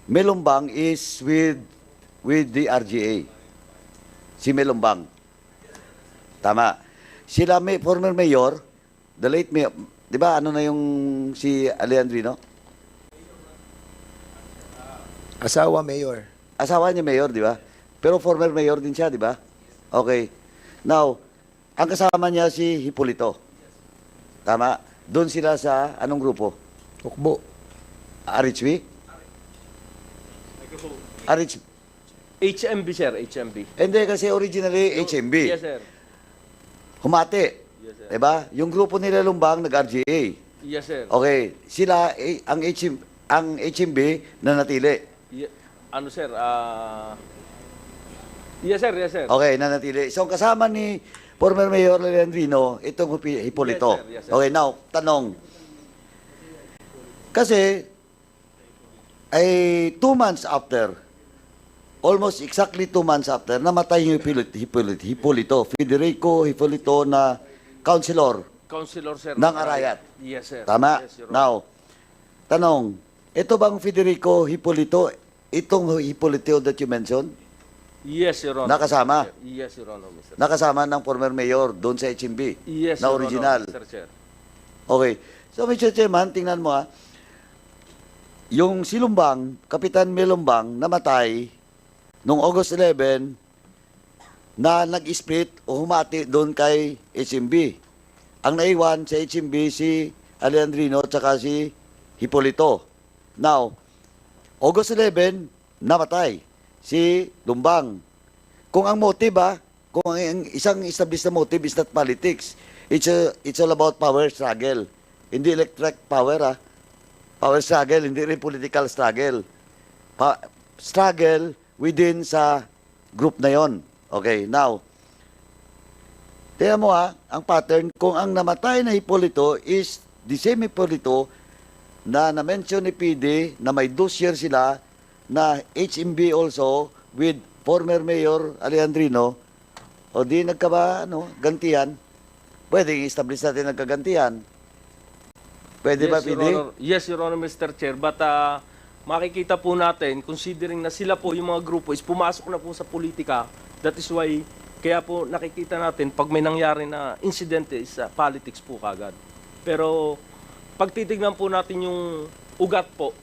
S1: Melumbang is with the RGA. Si Melumbang. Tama. Sila, former mayor, the late mayor, di ba, ano na yung si Alejandrino?
S3: Asawa, Mayor.
S1: Asawa niya mayor, di ba? Pero former mayor din siya, di ba? Okay. Now, ang kasama niya si Hipolito. Tama. Doon sila sa anong grupo?
S3: Hukbo.
S1: RHB? RHB.
S10: HMB, sir. HMB.
S1: Hindi, kasi originally HMB.
S10: Yes, sir.
S1: Humati.
S10: Yes, sir.
S1: Diba? Yung grupo nila Lumbang nag-RGA.
S10: Yes, sir.
S1: Okay. Sila, ang ang HMB nanatili.
S10: Ano sir, yes sir, yes sir.
S1: Okay, nanatili. So, ang kasama ni former Mayor Leandrino, itong Hipolito.
S10: Yes, sir. Yes, sir.
S1: Okay, now, tanong. Kasi, ay 2 months after, almost exactly 2 months after, namatay yung Hipolito. Federico Hipolito na councilor
S10: Councilor sir.
S1: ng Arayat.
S10: Yes sir.
S1: Tama?
S10: Yes, Your Honor.
S1: Now, tanong, ito bang Federico Hipolito, itong Hipolito that you mentioned,
S10: Yes, Your Honor.
S1: nakasama?
S10: Yes, Your Honor, Mr.
S1: Nakasama ng former mayor doon sa HMB
S10: Yes,
S1: na
S10: Your
S1: original.
S10: Honor, Mr. Chair.
S1: Okay. So, Mr. Chairman, tingnan mo yung si Lumbang, Kapitan Melumbang, namatay noong August 11 na nag-split o humati doon kay HMB. Ang naiwan sa HMB si Alejandrino at saka si Hipolito. Now, August 11, namatay si Lumbang. Kung ang motive kung ang isang established na motive is not politics, it's all about power struggle. Hindi electric power Power struggle, hindi rin political struggle. Struggle within sa group na yon. Okay, now, tingnan mo ang pattern, kung ang namatay na Hipolito is the same Hipolito na na-mention ni PD na may dossier sila na HMB also with former Mayor Alejandrino, o di gantihan, pwedeng establish natin nagkagantihan. Pwede ba,
S10: Your
S1: PD?
S10: Honor. Yes, Your Honor, Mr. Chair. But makikita po natin, considering na sila po, yung mga grupo, is pumasok na po sa politika. That is why, kaya po nakikita natin, pag may nangyari na insidente, is politics po kagad. Pero, pag titignan po natin yung ugat po,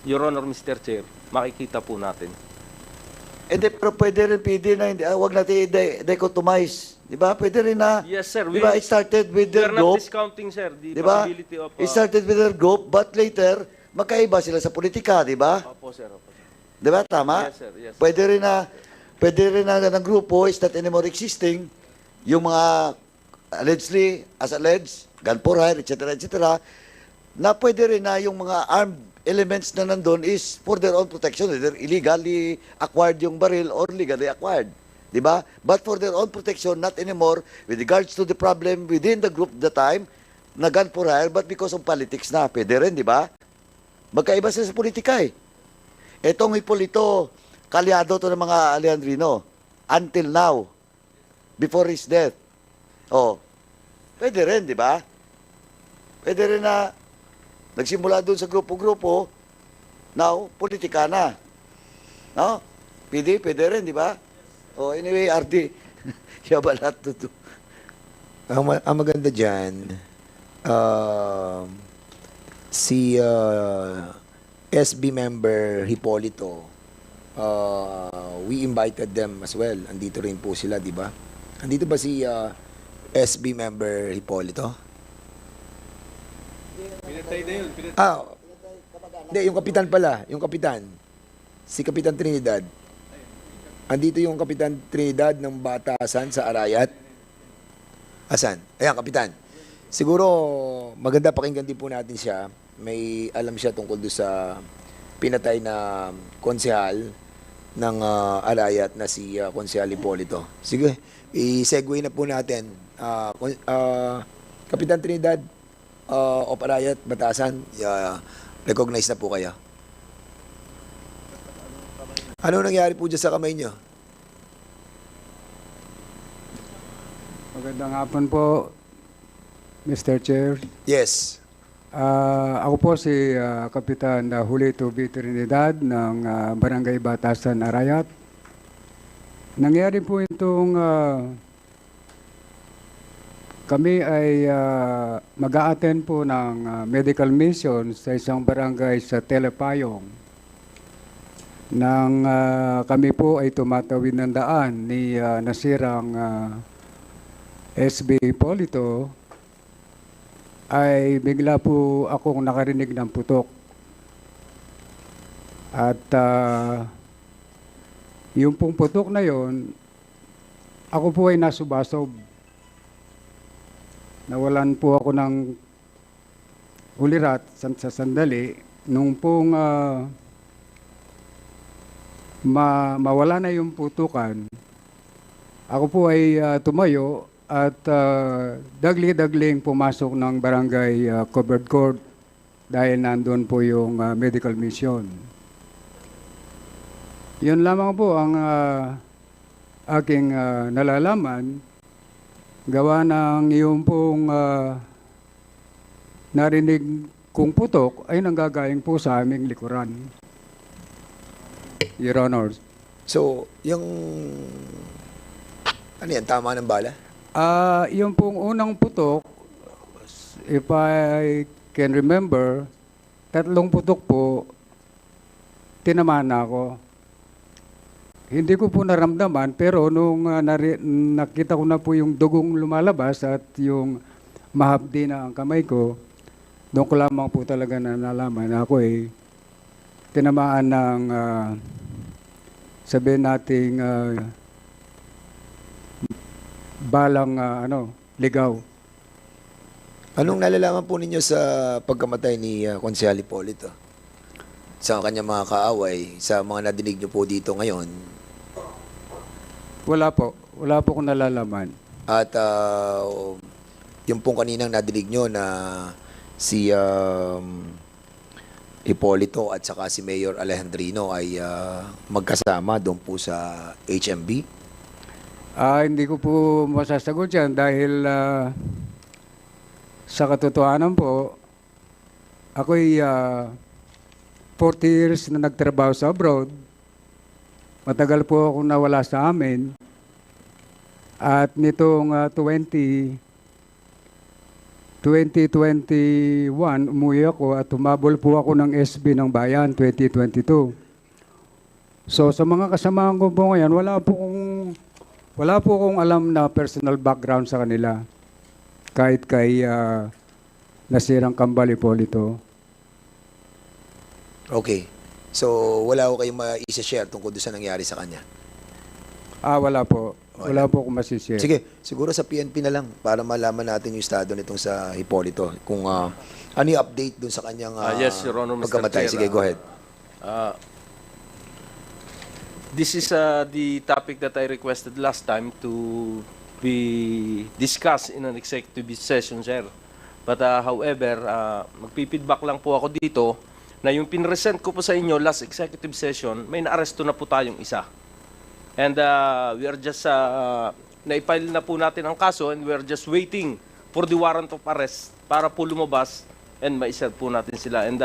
S10: Your Honor, Mr. Chair, makikita po natin.
S1: Pero pwede rin PD na wag natin i-dichotomize. Di ba? Pwede rin na,
S10: Yes, sir.
S1: di ba, it started with
S10: We
S1: their
S10: are not
S1: group.
S10: discounting, sir, the
S1: Di ba?
S10: possibility of...
S1: It started with their group, but later, magkaiba sila sa politika, di ba?
S10: Opo, sir. Opo, sir.
S1: Di ba? Tama?
S10: Yes, sir. Yes, sir.
S1: Pwede rin na ng grupo is not anymore existing. Yung mga allegedly, as alleged, gun for hire, etc., etc., na pwede rin na yung mga armed elements na nandun is for their own protection, either illegally acquired yung baril or legally acquired. Di ba? But for their own protection, not anymore with regards to the problem within the group at the time, na gun for hire, but because of politics na. Pwede rin, di ba? Magkaiba sila sa politika Etong Hipolito, kalyado to ng mga Alejandrino until now, before his death. Pwede rin, di ba? Pwede rin na nagsimula doon sa grupo-grupo, now, politika na. No? PD, pwede rin, di ba? Anyway, RD, you have a lot to do.
S3: Ang maganda dyan, si SB member Hipolito, we invited them as well. Andito rin po sila, di ba? Andito ba si SB member Hipolito? Hindi, yung kapitan pala. Yung kapitan. Si Kapitan Trinidad. Andito yung Kapitan Trinidad ng Batasan sa Arayat. Asan? Ayan, Kapitan. Siguro, maganda pakinggan din po natin siya. May alam siya tungkol doon sa pinatay na konsehal ng Arayat na si Konsehal Hipolito. Sige, i-segue na po natin. Kapitan Trinidad, of Arayat, Batasan, recognize na po kayo. Ano nangyari po dyan sa kamay nyo?
S11: Magandang hapon po, Mr. Chair.
S3: Yes.
S11: Ako po si Kapitan Julito B. Trinidad ng Barangay Batasan, Arayat. Nangyari po itong kami ay mag-a-attend po ng medical mission sa isang barangay sa Telepayong. Nang kami po ay tumatawid ng daan ni nasirang SB Hipolito, ay bigla po akong nakarinig ng putok. At yung pong putok na yon, ako po ay nasubasob. Nawalan po ako ng ulirat sa sandali nung pong mawala na yung putukan, ako po ay tumayo at dagli-dagling pumasok ng barangay covered court dahil nandun po yung medical mission. Yun lamang po ang aking nalalaman gawa ng yung pong narinig kong putok ay nanggagaling po sa aming likuran. Your Honor.
S3: So, yung... Ano yan? Tama ng bala?
S11: Yung pong unang putok, if I can remember, 3 putok po, tinamaan na ako. Hindi ko po naramdaman, pero nung nakita ko na po yung dugong lumalabas at yung mahapdi na ang kamay ko, doon ko lamang po talaga nalaman na ako tinamaan ng sabihin nating balang ligaw.
S3: Anong nalalaman po ninyo sa pagkamatay ni Konsehal Hipolito? Sa kanyang mga kaaway, sa mga nadinig nyo po dito ngayon?
S11: Wala po akong nalalaman.
S3: At yung pong kaninang nadinig nyo na si Hipolito at saka si Mayor Alejandrino ay magkasama doon po sa HMB?
S11: Hindi ko po masasagot yan dahil sa katotohanan po, ako'y 40 years na nagtrabaho sa abroad. Matagal po ako nawala sa amin. At nitong 2021, umuwi ako at tumabol po ako ng SB ng Bayan 2022. So sa mga kasamahan ko po ngayon, wala po akong alam na personal background sa kanila. Kahit kay nasirang Kambal Hipolito.
S3: Okay. So, wala ko kayong ma-share tungkol doon sa nangyari sa kanya?
S11: Wala po. Wala po akong masishare.
S3: Sige, siguro sa PNP na lang para malaman natin yung estado nitong sa Hipolito. Kung ano yung update doon sa kanyang
S10: Yes, Your Honor, Mr.
S3: pagkamatay.
S10: Chair.
S3: Sige, go ahead.
S10: This is the topic that I requested last time to be discussed in an executive session, sir. But however, magpipidback lang po ako dito na yung pinresent ko po sa inyo last executive session, may naaresto na po tayong isa. And we are just, naipile na po natin ang kaso and we are just waiting for the warrant of arrest para po lumabas and maiserve po natin sila. And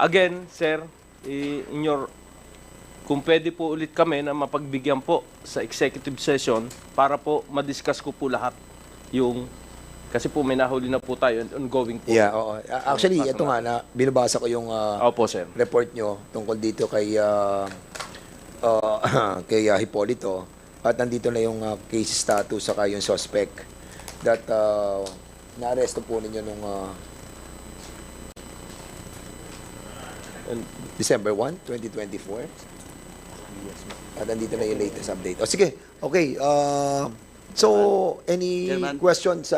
S10: again, sir, kung pwede po ulit kami na mapagbigyan po sa executive session para po madiscuss ko po lahat yung kasi po may nahuli na po tayo and ongoing po.
S3: Yeah, oo. Actually, ito nga na binabasa ko yung
S10: Opo, sir.
S3: report nyo tungkol dito kay kay Hipolito at nandito na yung case status saka yung suspect that na-aresto po ninyo nung December 1, 2024. At nandito na yung latest update. O sige, okay. So, any
S1: Chairman?
S3: questions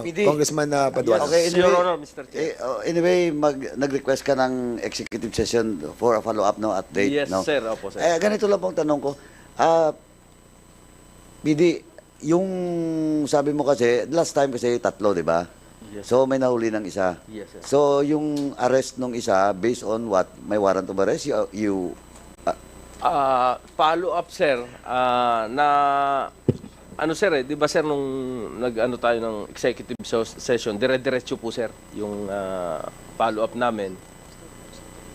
S1: PD.
S3: Congressman Paduano?
S1: Okay,
S10: Your
S1: anyway,
S10: Honor, Mr. Chair.
S1: anyway, nag-request ka ng executive session for a follow-up update.
S10: Yes,
S1: no?
S10: sir. Opo, sir.
S1: Ganito lang pong tanong ko. PD, yung sabi mo kasi, last time kasi 3, di ba?
S10: Yes.
S1: So, may nahuli ng isa.
S10: Yes, sir.
S1: So, yung arrest ng isa, based on what? May warrant of arrest?
S10: Follow up, sir, na ano sir di ba sir nung nag-ano tayo ng executive session, dire-diretso po sir yung follow up namin.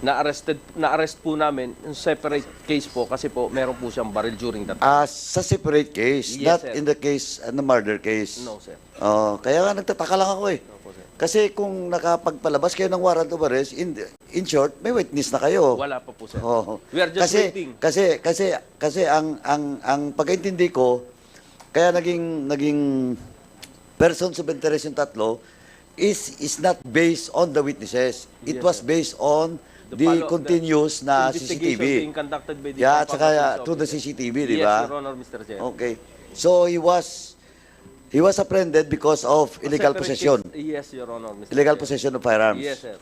S10: Na-arrest po namin yung separate case po kasi po meron po siyang barrel during that time.
S1: Sa separate case,
S10: Yes,
S1: not
S10: sir.
S1: in the case, the murder case.
S10: No, sir.
S1: Kaya nga nagtataka lang ako eh.
S10: Opo, sir.
S1: Kasi kung nakapagpalabas kayo ng warrant of arrest, in short, may witness na kayo.
S10: Wala pa po sir.
S1: Oo.
S10: We are just waiting.
S1: Kasi ang pagkaintindi ko, kaya naging persons of interest yung 3 is not based on the witnesses. It
S10: Yes,
S1: was
S10: sir.
S1: based on
S10: The
S1: the
S10: follow-up,
S1: continuous na
S10: investigation
S1: CCTV.
S10: being conducted by the
S1: Yeah, at saka
S10: Pampanga
S1: to the
S10: Police Officer.
S1: CCTV, di ba?
S10: Yes, Your Honor, Mr. Chair.
S1: Okay. So he was apprehended because of illegal
S10: Separate
S1: possession.
S10: case. Yes, Your Honor, Mr.
S1: Illegal
S10: Chair.
S1: possession of firearms.
S10: Yes, sir.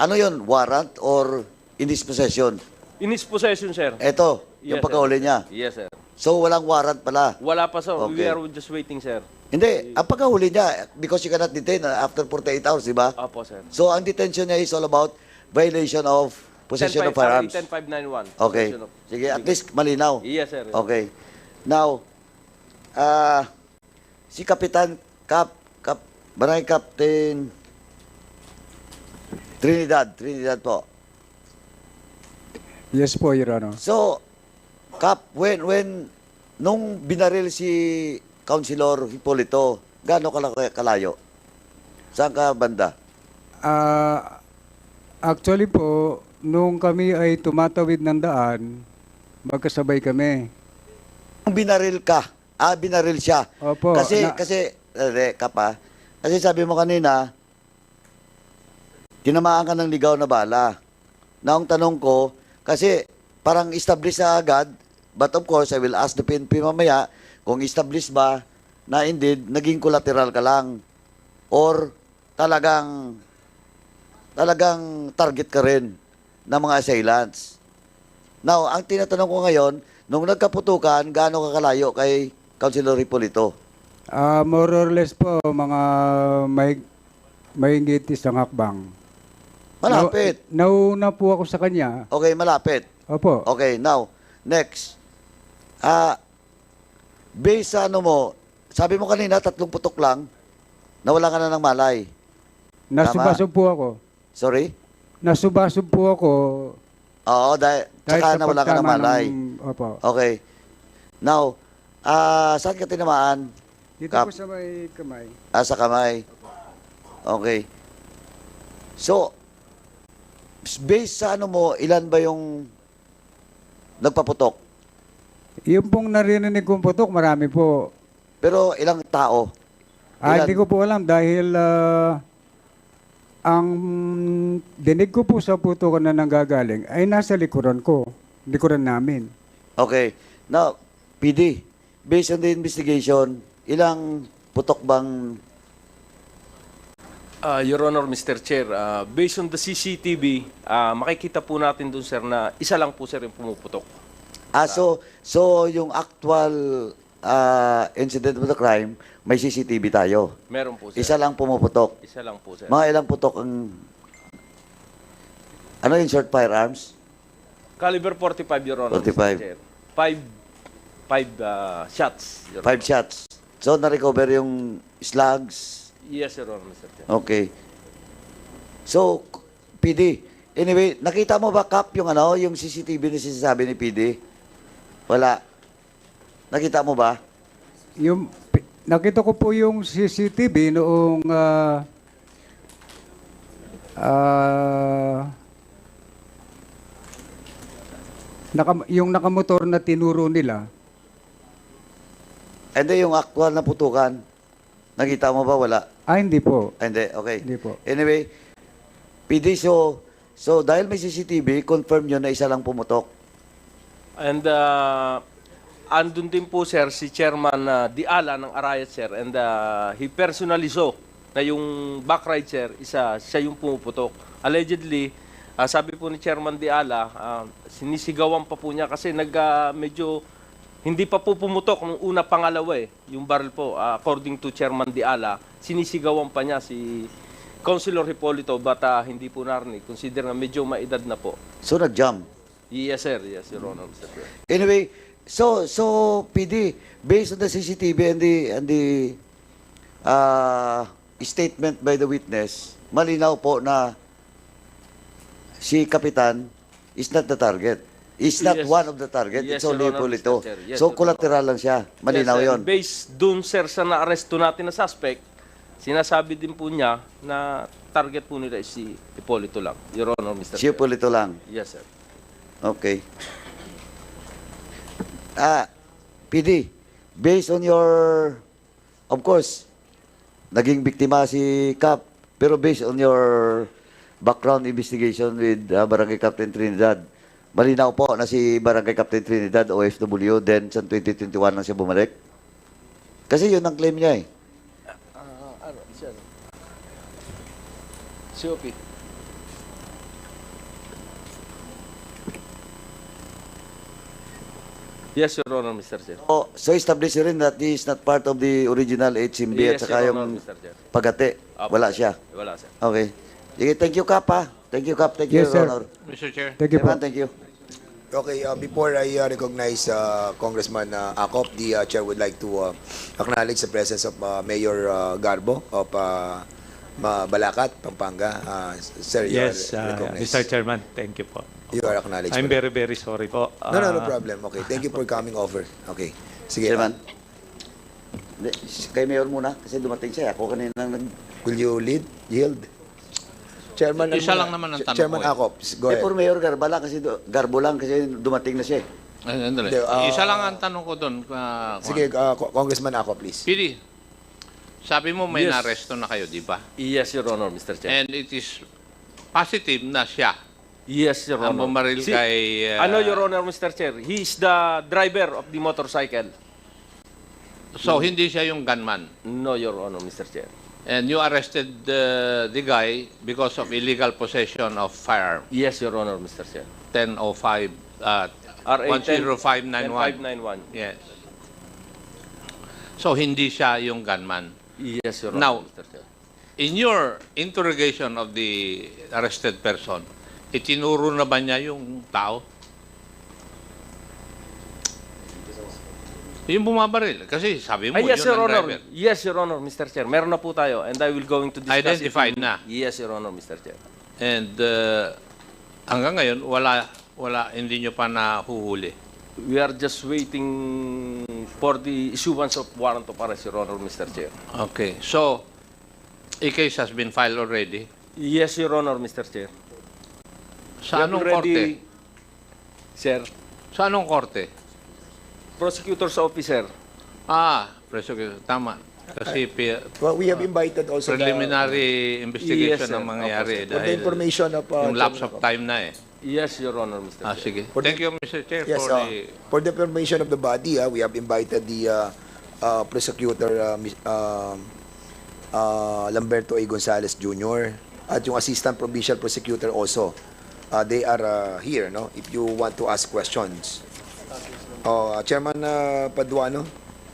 S1: Ano yon? Warrant or in his possession?
S10: In his possession, sir.
S1: Ito, yung
S10: Yes,
S1: pagkahuli
S10: sir.
S1: niya.
S10: Yes, sir.
S1: So, walang warrant pala.
S10: Wala pa, sir. We
S1: Okay.
S10: are just waiting, sir.
S1: Hindi, ang pagkahuli niya, because you cannot detain after 48 hours, di ba?
S10: Opo, sir.
S1: So, ang detention niya is all about violation of possession of firearms.
S10: 10591.
S1: Okay.
S10: Possession of-
S1: Sige, at least malinaw.
S10: Yes, sir.
S1: Okay. Now, si Kapitan Barangay Captain Trinidad po.
S11: Yes po, Your Honor.
S1: So, nung binaril si Councilor Hipolito, gaano kalayo? Saan ka banda?
S11: Actually po, nung kami ay tumatawid ng daan, magkasabay kami.
S1: Nung binaril siya.
S11: Opo.
S1: Kasi sabi mo kanina, tinamaan ka ng ligaw na bala. Na ang tanong ko, kasi parang establish na agad, but of course, I will ask the PNP mamaya, kung establish ba na indeed, naging collateral ka lang. Or talagang target ka rin ng mga assailants. Now, ang tinatanong ko ngayon, nung nagkaputukan, gaano ka kalayo kay Councilor Hipolito?
S11: More or less po, mga mahigit isang hakbang.
S1: Malapit.
S11: Nauna po ako sa kanya.
S1: Okay, malapit.
S11: Opo.
S1: Okay, now, next. Based sa ano mo, sabi mo kanina, 3 putok lang, nawala ka na ng malay.
S11: Nasubasog po ako.
S1: Sorry?
S11: Nasubasog po ako.
S1: Oo, dahil saka
S11: sa
S1: nawala ka ng
S11: pagtama
S1: malay.
S11: Opo.
S1: Okay. Now, saan ka tinamaan?
S11: Dito
S1: Kap.
S11: po sa may kamay.
S1: Sa kamay. Okay. So, based sa ano mo, ilan ba yung nagpaputok?
S11: Yung pong narinig kong putok, marami po.
S1: Pero ilang tao? Ilan?
S11: Hindi ko po alam dahil ang dinig ko po sa putukan na nanggagaling ay nasa likuran ko. Likuran namin.
S1: Okay. Now, PD, based on the investigation, ilang putok bang...
S10: Your Honor, Mr. Chair, based on the CCTV, makikita po natin doon, sir, na isa lang po, sir, yung pumuputok.
S1: So yung actual incident of the crime, may CCTV tayo.
S10: Meron po, sir.
S1: Isa lang pumuputok.
S10: Isa lang po, sir.
S1: Mga ilang putok ang... Ano yung short firearms?
S10: Caliber 45, Your Honor,
S1: 45.
S10: Mr. Chair. Five shots, Your
S1: 5
S10: Honor.
S1: shots. So, na-recover yung slugs.
S10: Yes, Your Honor, Mr. Chair.
S1: Okay. So, PD, anyway, nakita mo ba, Kap, yung yung CCTV na sinasabi ni PD? Wala. Nakita mo ba?
S11: Nakita ko po yung CCTV noong yung nakamotor na tinuro nila.
S1: And then yung actual na putukan, nakita mo ba? Wala.
S11: Hindi po.
S1: Hindi, okay.
S11: Hindi po.
S1: Anyway, PD, so dahil may CCTV, confirm nyo na isa lang pumutok.
S10: And andun din po, sir, si Chairman Diala ng Arayat, sir. And he personally saw na yung back ride, sir, siya yung pumuputok. Allegedly, sabi po ni Chairman Diala, sinisigawan pa po niya kasi medyo hindi pa po pumutok nung una pangalawa yung barrel po. According to Chairman Diala, sinisigawan pa niya si Councilor Hipolito but hindi po narinig. Consider na medyo maedad na po.
S1: So, nag-jump.
S10: Yes, sir. Yes, Your Honor, Mr. Chair.
S1: Anyway, so PD, based on the CCTV and the statement by the witness, malinaw po na si Kapitan is not the target. Is not
S10: Yes.
S1: one of the target.
S10: Yes,
S1: It's only
S10: Your Honor,
S1: Hipolito.
S10: Mr. Chair. Yes,
S1: So,
S10: Your
S1: collateral lang siya. Malinaw
S10: Yes, sir.
S1: yon.
S10: Based dun, sir, sa na-arresto natin na suspect, sinasabi din po niya na target po nila is si Hipolito lang. Your Honor, Mr.
S1: Si
S10: Chair.
S1: Hipolito lang.
S10: Yes, sir.
S1: Okay. PD, based on your, of course, naging biktima si Cap, pero based on your background investigation with Barangay Captain Trinidad, malinaw po na si Barangay Captain Trinidad, OFW, then sa 2021 lang siya bumalik. Kasi yun ang claim niya eh.
S10: COP. Yes, Your Honor, Mr. Chair.
S1: So establish rin that he is not part of the original HMB at
S10: Yes,
S1: saka
S10: Your Honor,
S1: yung
S10: Mr. Chair.
S1: pagate.
S10: Apo,
S1: Wala
S10: sir.
S1: siya.
S10: Wala, sir.
S1: Okay. Sige, thank you, Kap, ha? Thank you, Kap. Thank you,
S11: Yes,
S1: Your
S11: sir.
S1: Honor.
S9: Mr. Chair.
S11: Thank you po.
S1: Chairman, thank you.
S3: Okay, before I recognize Congressman Acop, the chair would like to acknowledge the presence of Mayor Garbo of Balacat, Pampanga. Sir, you
S12: Yes,
S3: are recognized.
S12: Mr. Chairman, thank you po.
S3: You are acknowledged.
S12: I'm
S3: for that.
S12: very, very sorry po.
S3: No problem. Okay, thank you for coming over. Okay. Sige,
S1: Chairman. Hindi, kay Mayor muna kasi dumating siya. Ako kanina nag...
S3: will you yield? Chairman,
S9: Isa
S3: ano
S9: lang
S3: muna?
S9: naman ang tanong
S3: Chairman
S9: ko eh.
S3: Acop, go
S1: Eh,
S3: ahead.
S1: for Mayor Garbala kasi Garbo lang kasi dumating na siya.
S9: Andali.
S3: Hindi,
S9: Isa lang ang tanong ko doon.
S3: Sige, Congressman Acop, please.
S9: Pili, sabi mo may
S10: Yes.
S9: naresto na kayo, di ba?
S10: Yes, Your Honor, Mr. Chair.
S9: And it is positive na siya
S10: Yes, Your
S9: ang
S10: Honor.
S9: bumaril
S10: Si-
S9: kay...
S10: Ano, Your Honor, Mr. Chair? He is the driver of the motorcycle.
S9: So, hindi siya yung gunman.
S10: No, Your Honor, Mr. Chair.
S9: And you arrested the guy because of illegal possession of firearm.
S10: Yes, Your Honor, Mr. Chair.
S9: 1005,
S10: RA
S9: 10591.
S10: 591.
S9: Yes. So, hindi siya yung gunman.
S10: Yes, Your
S9: Now,
S10: Honor, Mr. Chair.
S9: In your interrogation of the arrested person, itinuro na ba niya yung tao? Yung bumabaril. Kasi sabi mo,
S10: Yes,
S9: yun
S10: Your
S9: ang
S10: Honor.
S9: driver.
S10: Yes, Your Honor, Mr. Chair. Meron na po tayo and I will going to discuss
S9: Identified
S10: it.
S9: na.
S10: Yes, Your Honor, Mr. Chair.
S9: And hanggang ngayon, hindi nyo pa nahuhuli.
S10: We are just waiting for the issuance of warrant of arrest, Your Honor, Mr. Chair.
S9: Okay. So, a case has been filed already.
S10: Yes, Your Honor, Mr. Chair.
S9: Sa anong korte?
S10: Sir,
S9: Sa anong korte?
S10: prosecutor's officer.
S9: Prosecutor. Tama. Kasi
S3: Well, we have invited also
S9: preliminary investigation
S10: Yes, sir.
S9: ang mangyayari.
S3: the information of
S9: Yung lapse of
S3: Chairman Acop.
S9: time na eh.
S10: Yes, Your Honor, Mr. Chair.
S9: Sige.
S3: For
S9: Thank you, Mr. Chair,
S3: Yes, for the information of the body, we have invited the prosecutor Lamberto A. Gonzalez Jr. at yung assistant provincial prosecutor also. They are here, no? If you want to ask questions. Chairman Paduano.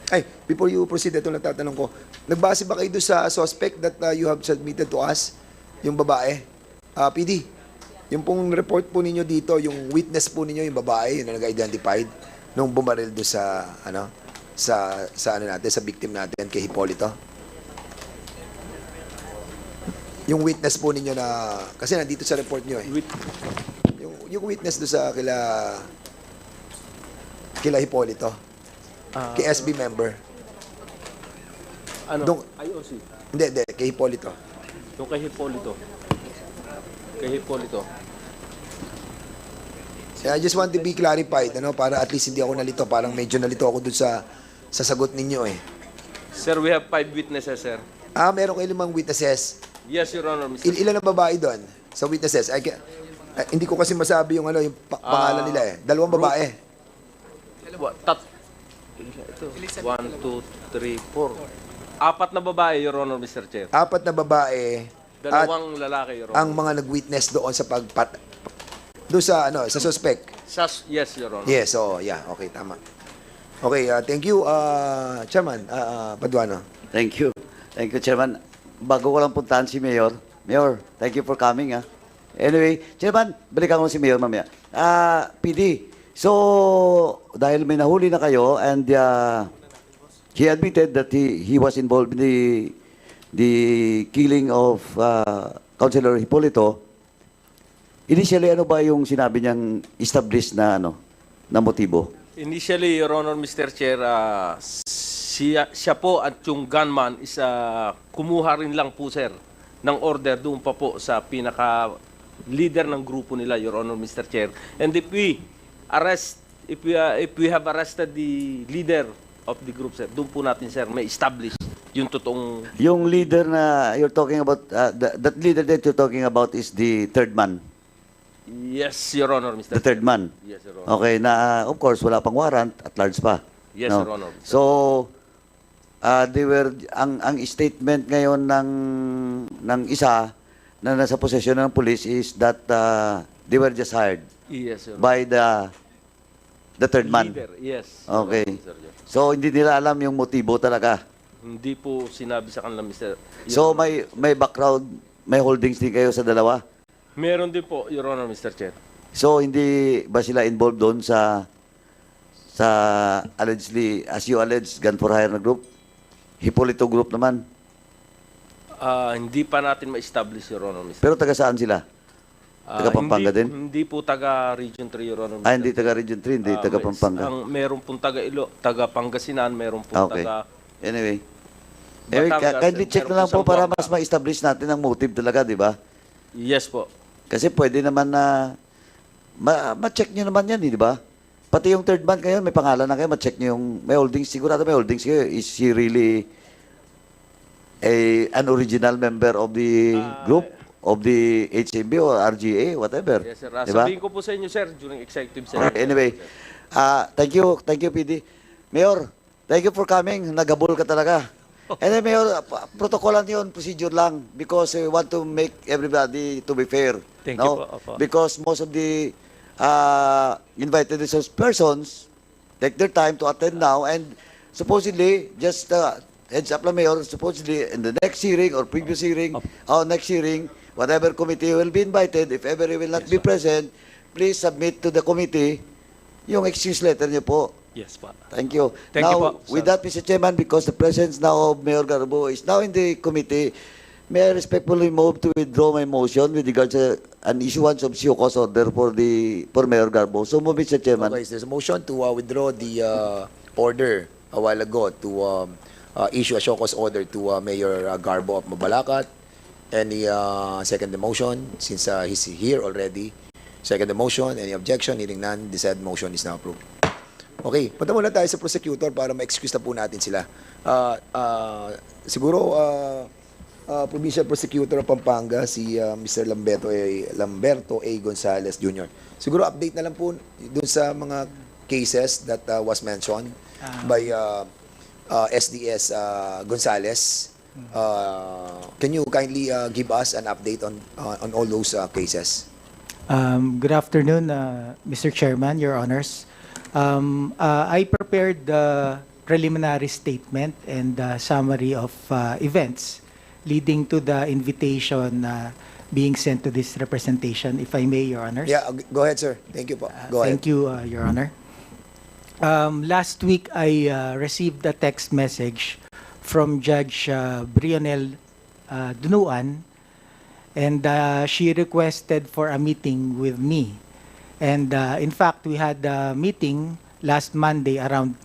S3: Ay, before you proceed, ito lang tatanong ko. Nagbase ba kayo doon sa suspect that you have submitted to us? Yung babae? PD, yung pong report po ninyo dito, yung witness po ninyo, yung babae, yun na nag-identified nung bumaril doon sa, sa victim natin, kay Hipolito. Yung witness po ninyo na, kasi nandito sa report nyo eh. Yung witness doon sa kila Hipolito. Kay SB member.
S10: Ano?
S3: Dong-
S10: IOC.
S3: Hindi, kay Hipolito.
S10: Yung kay Hipolito. Kay Hipolito.
S3: I just want to be clarified, para at least hindi ako nalito. Parang medyo nalito ako dun sa sagot ninyo eh.
S10: Sir, we have 5 witnesses, sir.
S3: Meron kayo 5 witnesses.
S10: Yes, Your Honor, Mr. Chair.
S3: Ilan ang babae doon sa witnesses? Hindi ko kasi masabi yung pangalan nila eh. 2 babae.
S10: Ito. 1, 2, 3, 4. 4 na babae, Your Honor, Mr. Chair.
S3: 4 na babae. At
S10: 2 lalaki, Your Honor.
S3: ang mga nag-witness doon sa doon sa sa suspect.
S10: Yes, Your Honor.
S3: Yes, yeah, okay, tama. Okay, thank you, Chairman Paduano.
S1: Thank you. Thank you, Chairman. Bago ko lang puntahan si Mayor. Mayor, thank you for coming. Anyway, Chairman, balikan ko si Mayor mamaya. PD, so, dahil may nahuli na kayo and he admitted that he was involved in the killing of Councilor Hipolito, initially, ano ba yung sinabi niyang established na motibo?
S10: Initially, Your Honor, Mr. Chair, siya po at yung gunman is kumuha rin lang po, sir, ng order doon pa po sa pinaka-leader ng grupo nila, Your Honor, Mr. Chair. And if we have arrested the leader of the group, sir, doon po natin, sir, may establish yung totoong...
S1: Yung leader na you're talking about, that leader that you're talking about is the third man.
S10: Yes, Your Honor, Mr.
S1: The third man.
S10: Yes, Your Honor.
S1: Okay, na of course wala pang warrant at large pa.
S10: Yes, Your Honor.
S1: So they were ang statement ngayon ng isa na nasa posesyon ng police is that they were just hired
S10: Yes, Your Honor.
S1: by the The third man.
S10: Leader, yes.
S1: Okay.
S10: Sir Joe.
S1: So, hindi nila alam yung motibo talaga.
S10: Hindi po sinabi sa kanila, Mr.
S1: So, may background, may holdings din kayo sa dalawa?
S10: Meron din po, Your Honor, Mr. Chair.
S1: So, hindi ba sila involved doon sa allegedly, as you allege, gun for hire na group? Hipolito group naman.
S10: Hindi pa natin ma-establish, Your Honor, Mr.
S1: Pero taga saan sila? Taga Pampanga din?
S10: Hindi po taga Region 3, Your Honor, Mr.
S1: Hindi taga Region 3, hindi taga Pampanga.
S10: Meron pong taga Pangasinan, meron pong
S1: Okay.
S10: taga...
S1: Anyway,
S10: Batangas,
S1: kindly
S10: and
S1: check
S10: meron
S1: na lang
S10: po
S1: po
S10: sa
S1: para
S10: Zamboanga.
S1: mas ma-establish natin ang motive talaga, di ba?
S10: Yes po.
S1: Kasi pwede naman na ma-check nyo naman yan, di ba? Pati yung third man kayo, may pangalan na kayo, ma-check nyo yung may holdings, sigurado may holdings kayo. Is she really an original member of the group, of the HMB or RGA, whatever?
S10: Yes, sir.
S1: Diba?
S10: Sabihin ko po sa inyo, sir, during executive session.
S1: Anyway, thank you, PD. Mayor, thank you for coming. Nagabol ka talaga. And then, Mayor, protocolan yun, procedure lang, because we want to make everybody to be fair.
S12: Thank you po, opo.
S1: Because most of the invited resource persons take their time to attend now, and supposedly, just heads up lang, Mayor, supposedly in the next hearing or previous hearing, or next hearing, whatever committee will be invited, if ever you will not be present, please submit to the committee yung excuse letter niyo po.
S12: Yes po.
S1: Thank you.
S12: Thank you
S1: now,
S12: po,
S1: with
S12: sir.
S1: that, Mr. Chairman, because the presence now of Mayor Garbo is now in the committee, may I respectfully move to withdraw my motion with regards to an issuance of show cause order for Mayor Garbo. So move, Mr. Chairman.
S3: Okay, there's a motion to withdraw the order a while ago to issue a show cause order to Mayor Garbo of Mabalacat. Any second the motion, since he's here already? Second the motion, any objection? Hearing none, the said motion is now approved. Okay, punta muna tayo sa prosecutor para ma-excuse na po natin sila. Siguro, Provincial Prosecutor of Pampanga, si Mr. Lamberto A. Gonzales Jr. Siguro update na lang po dun sa mga cases that was mentioned by SDS Gonzales. Can you kindly give us an update on all those cases?
S13: Good afternoon, Mr. Chairman, Your Honors. I prepared the preliminary statement and summary of events leading to the invitation being sent to this representation, if I may, Your Honors.
S3: Yeah, go ahead, sir. Thank you po. Go ahead.
S13: Thank you, Your Honor. Last week, I received a text message from Judge Brionel Dunuan, and she requested for a meeting with me. And in fact, we had a meeting last Monday around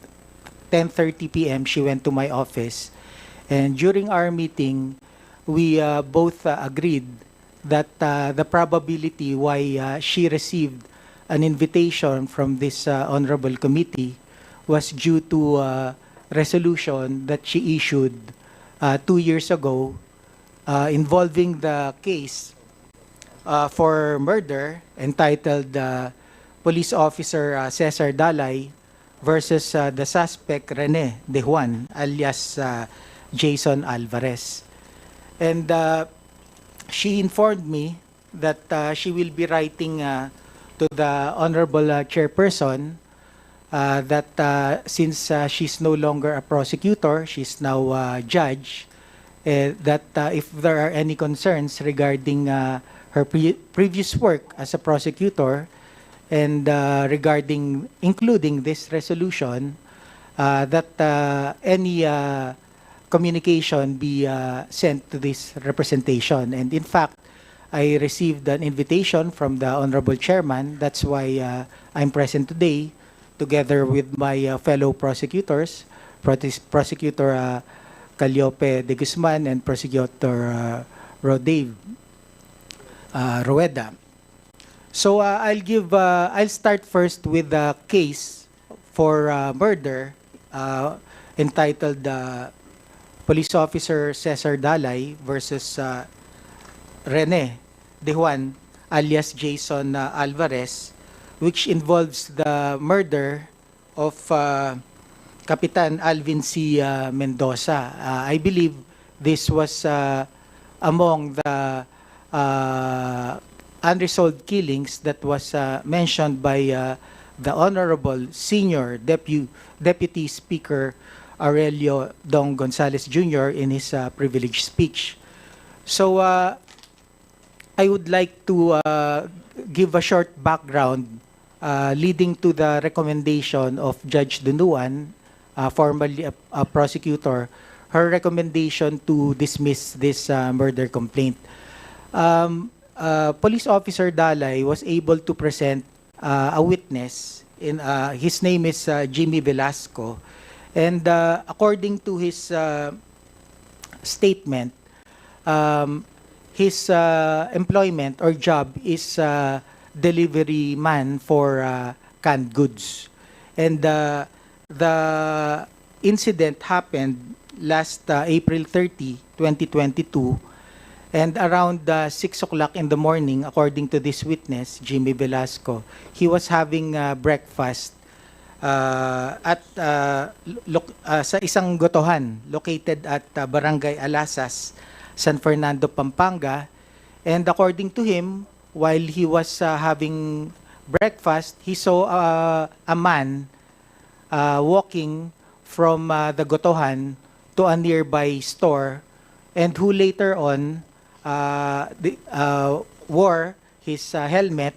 S13: 10:30 p.m. She went to my office, and during our meeting, we both agreed that the probability why she received an invitation from this honorable committee was due to a resolution that she issued 2 years ago involving the case for murder entitled Police Officer Cesar Dalay versus the suspect Rene De Juan alias Jason Alvarez. And she informed me that she will be writing to the Honorable Chairperson that since she's no longer a prosecutor, she's now a judge, that if there are any concerns regarding her previous work as a prosecutor and regarding including this resolution, that any communication be sent to this representation. And in fact, I received an invitation from the Honorable Chairman. That's why I'm present today together with my fellow prosecutors, Prosecutor Calliope de Guzman and Prosecutor Rodave Rueda. So I'll start first with the case for murder entitled Police Officer Cesar Dalay versus Rene De Juan alias Jason Alvarez, which involves the murder of Kapitan Alvin C. Mendoza. I believe this was among the unresolved killings that was mentioned by the Honorable Senior Deputy Speaker Aurelio Dong Gonzales Jr. in his privileged speech. So I would like to give a short background leading to the recommendation of Judge Dunuan, formerly a prosecutor, her recommendation to dismiss this murder complaint. Police Officer Dalay was able to present a witness. His name is Jimmy Velasco. And according to his statement, his employment or job is delivery man for canned goods. And the incident happened last April 30, 2022, and around 6 o'clock in the morning, according to this witness, Jimmy Velasco, he was having breakfast at sa isang gotohan located at Barangay Alasas, San Fernando, Pampanga. And according to him, while he was having breakfast, he saw a man walking from the gotohan to a nearby store, and who later on wore his helmet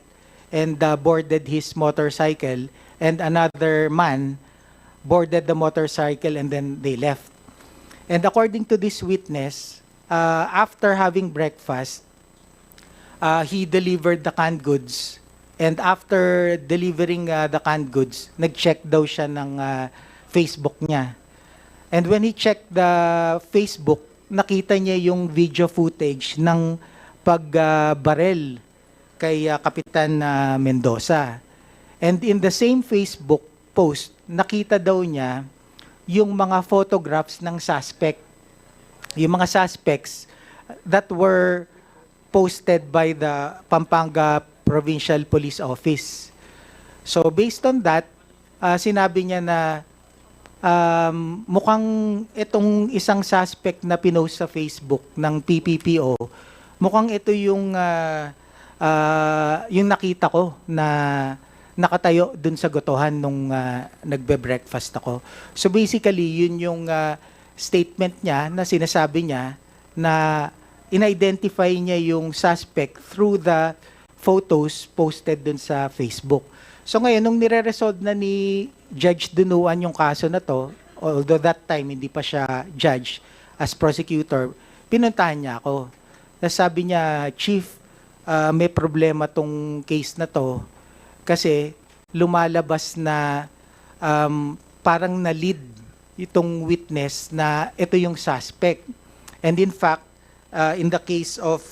S13: and boarded his motorcycle, and another man boarded the motorcycle, and then they left. And according to this witness, after having breakfast, he delivered the canned goods, and after delivering the canned goods, nag-check daw siya ng Facebook niya. And when he checked the Facebook, nakita niya yung video footage ng pagbarel kay Kapitan Mendoza. And in the same Facebook post, nakita daw niya yung mga photographs ng suspect, yung mga suspects that were posted by the Pampanga Provincial Police Office. So based on that, sinabi niya na mukhang itong isang suspect na pinost sa Facebook ng PPPO, mukhang ito yung nakita ko na nakatayo dun sa gotohan nung nagbe-breakfast ako. So basically, yun yung statement niya na sinasabi niya na in-identify niya yung suspect through the photos posted dun sa Facebook. So ngayon, nung nire-resolve na ni Judge Dunuan yung kaso na to, although that time hindi pa siya judge, as prosecutor, pinuntahan niya ako. Sabi niya, Chief, may problema tong case na to kasi lumalabas na parang na-lead itong witness na ito yung suspect. And in fact, in the case of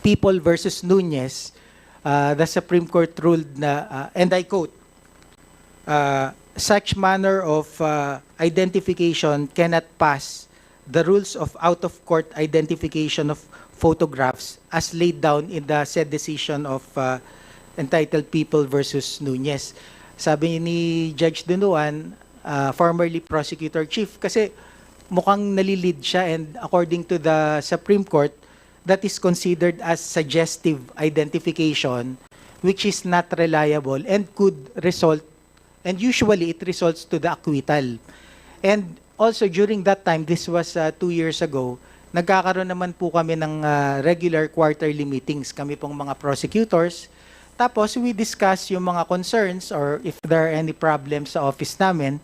S13: People versus Nunez, the Supreme Court ruled na, and I quote, such manner of identification cannot pass the rules of out-of-court identification of photographs as laid down in the said decision of entitled People versus Nunez. Sabi ni Judge Dunuan, formerly prosecutor chief, kasi mukhang nalilid siya, and according to the Supreme Court, that is considered as suggestive identification, which is not reliable and could result, and usually it results to the acquittal. And also during that time, this was 2 years ago, nagkakaroon naman po kami ng regular quarterly meetings, kami pong mga prosecutors. Tapos we discuss yung mga concerns or if there are any problems sa office namin.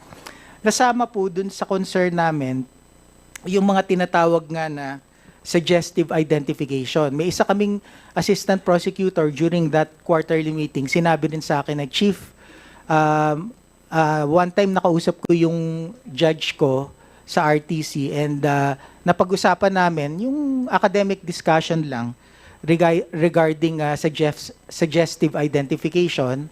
S13: Nasama po dun sa concern namin yung mga tinatawag nga na suggestive identification. May isa kaming assistant prosecutor during that quarterly meeting, sinabi din sa akin na, Chief, one time nakausap ko yung judge ko sa RTC, and napag-usapan namin yung academic discussion lang regarding suggestive identification,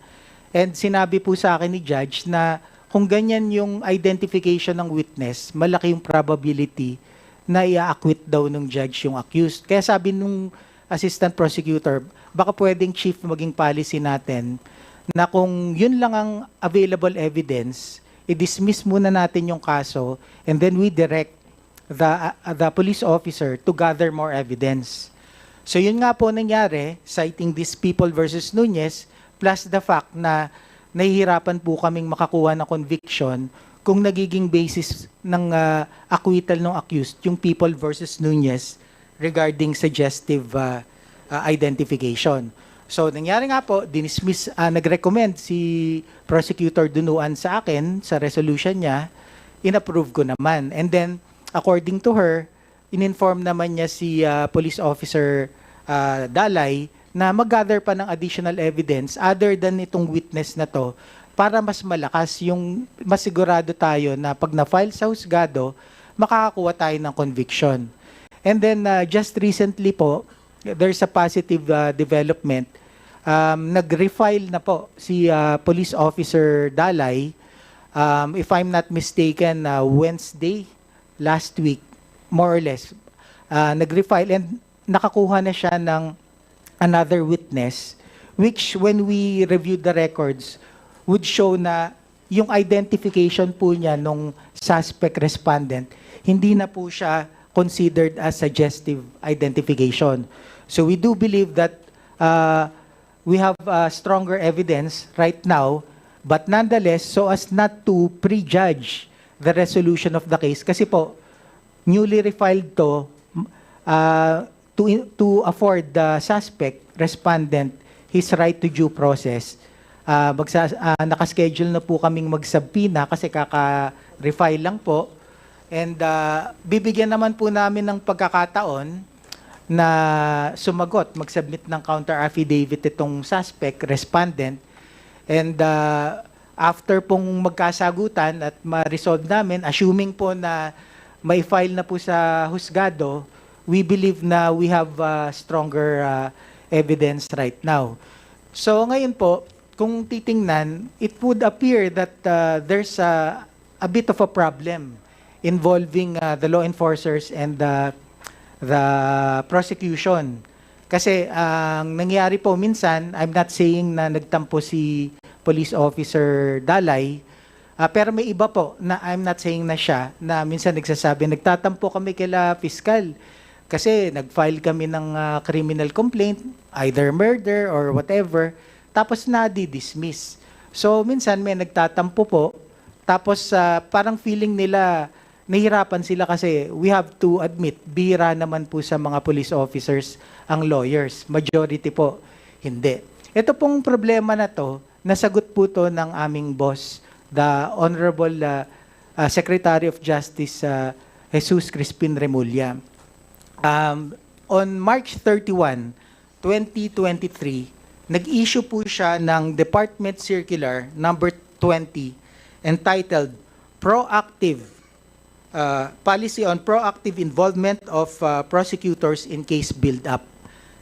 S13: and sinabi po sa akin ni judge na kung ganyan yung identification ng witness, malaki yung probability na i-acquit daw ng judge yung accused. Kaya sabi nung assistant prosecutor, baka pwedeng chief maging policy natin na kung yun lang ang available evidence, i-dismiss muna natin yung kaso, and then we direct the police officer to gather more evidence. So yun nga po nangyari, citing this People versus Nunez, plus the fact na nahihirapan po kaming makakuha ng conviction kung nagiging basis ng acquittal ng accused, yung People versus Nunez regarding suggestive identification. So, nangyari nga po, nag-recommend si Prosecutor Dunuan sa akin, sa resolution niya, in-approve ko naman. And then, according to her, in-inform naman niya si Police Officer Dalay na mag-gather pa ng additional evidence other than itong witness na to para mas malakas yung masigurado tayo na pag na-file sa husgado, makakakuha tayo ng conviction. And then just recently po, there's a positive development. Nag-refile na po si Police Officer Dalay, if I'm not mistaken, Wednesday last week, more or less. Nag-refile and nakakuha na siya ng another witness, which when we reviewed the records, would show na yung identification po niya nung suspect respondent, hindi na po siya considered as suggestive identification. So we do believe that we have stronger evidence right now, but nonetheless, so as not to prejudge the resolution of the case, kasi po, newly refiled to afford the suspect, respondent, his right to due process. Nakaschedule na po kaming magsubpoena kasi kaka-refile lang po. And bibigyan naman po namin ng pagkakataon na sumagot, mag-submit ng counter affidavit itong suspect, respondent. And after pong magkasagutan at ma-resolve namin, assuming po na may file na po sa husgado, we believe na we have stronger evidence right now. So ngayon po, kung titingnan, it would appear that there's a bit of a problem involving the law enforcers and the prosecution. Kasi ang nangyari po minsan, I'm not saying na nagtampo si Police Officer Dalay, pero may iba po na I'm not saying na siya, na minsan nagsasabi, nagtatampo kami kila Fiscal kasi nag-file kami ng criminal complaint, either murder or whatever, tapos na-dismiss. So, minsan may nagtatampo po, tapos parang feeling nila, nahirapan sila kasi we have to admit, bihira naman po sa mga police officers ang lawyers. Majority po, hindi. Ito pong problema na to, nasagot po to ng aming boss, the Honorable Secretary of Justice Jesus Crispin Remulla. On March 31, 2023, nag-issue po siya ng Department Circular number 20 entitled Policy on Proactive Involvement of Prosecutors in Case Build-Up.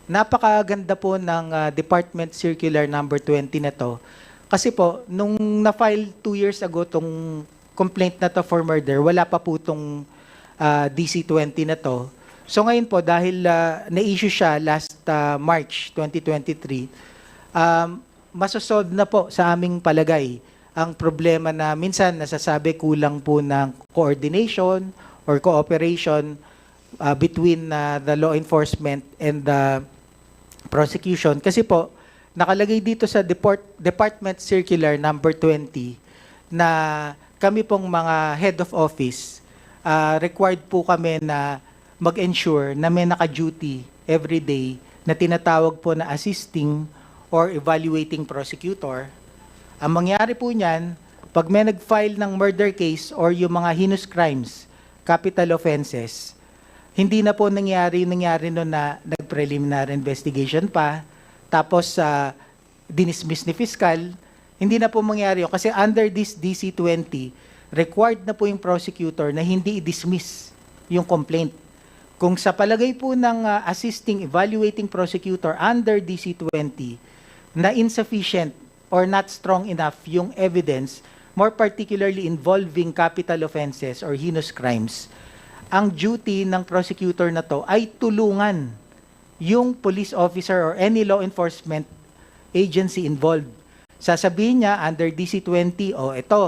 S13: Napakaganda po ng Department Circular number 20 na to. Kasi po, nung na-file 2 years ago tong complaint na to for murder, wala pa po tong DC-20 na to. So ngayon po, dahil na-issue siya last March 2023, masosolve na po sa aming palagay ang problema na minsan nasasabi kulang po ng coordination or cooperation between the law enforcement and the prosecution. Kasi po, nakalagay dito sa Department Circular number 20 na kami pong mga head of office, required po kami na mag-ensure na may naka-duty every day na tinatawag po na assisting or evaluating prosecutor. Ang mangyari po niyan, pag may nag-file ng murder case or yung mga heinous crimes, capital offenses, hindi na po nangyari noon na nag-preliminary investigation pa, tapos dinismiss ni fiscal, hindi na po mangyari yun. Kasi under this DC-20, required na po yung prosecutor na hindi i-dismiss yung complaint. Kung sa palagay po ng assisting evaluating prosecutor under DC-20 na insufficient or not strong enough yung evidence, more particularly involving capital offenses or heinous crimes, ang duty ng prosecutor na to ay tulungan yung police officer or any law enforcement agency involved. Sasabihin niya under DC-20, ito,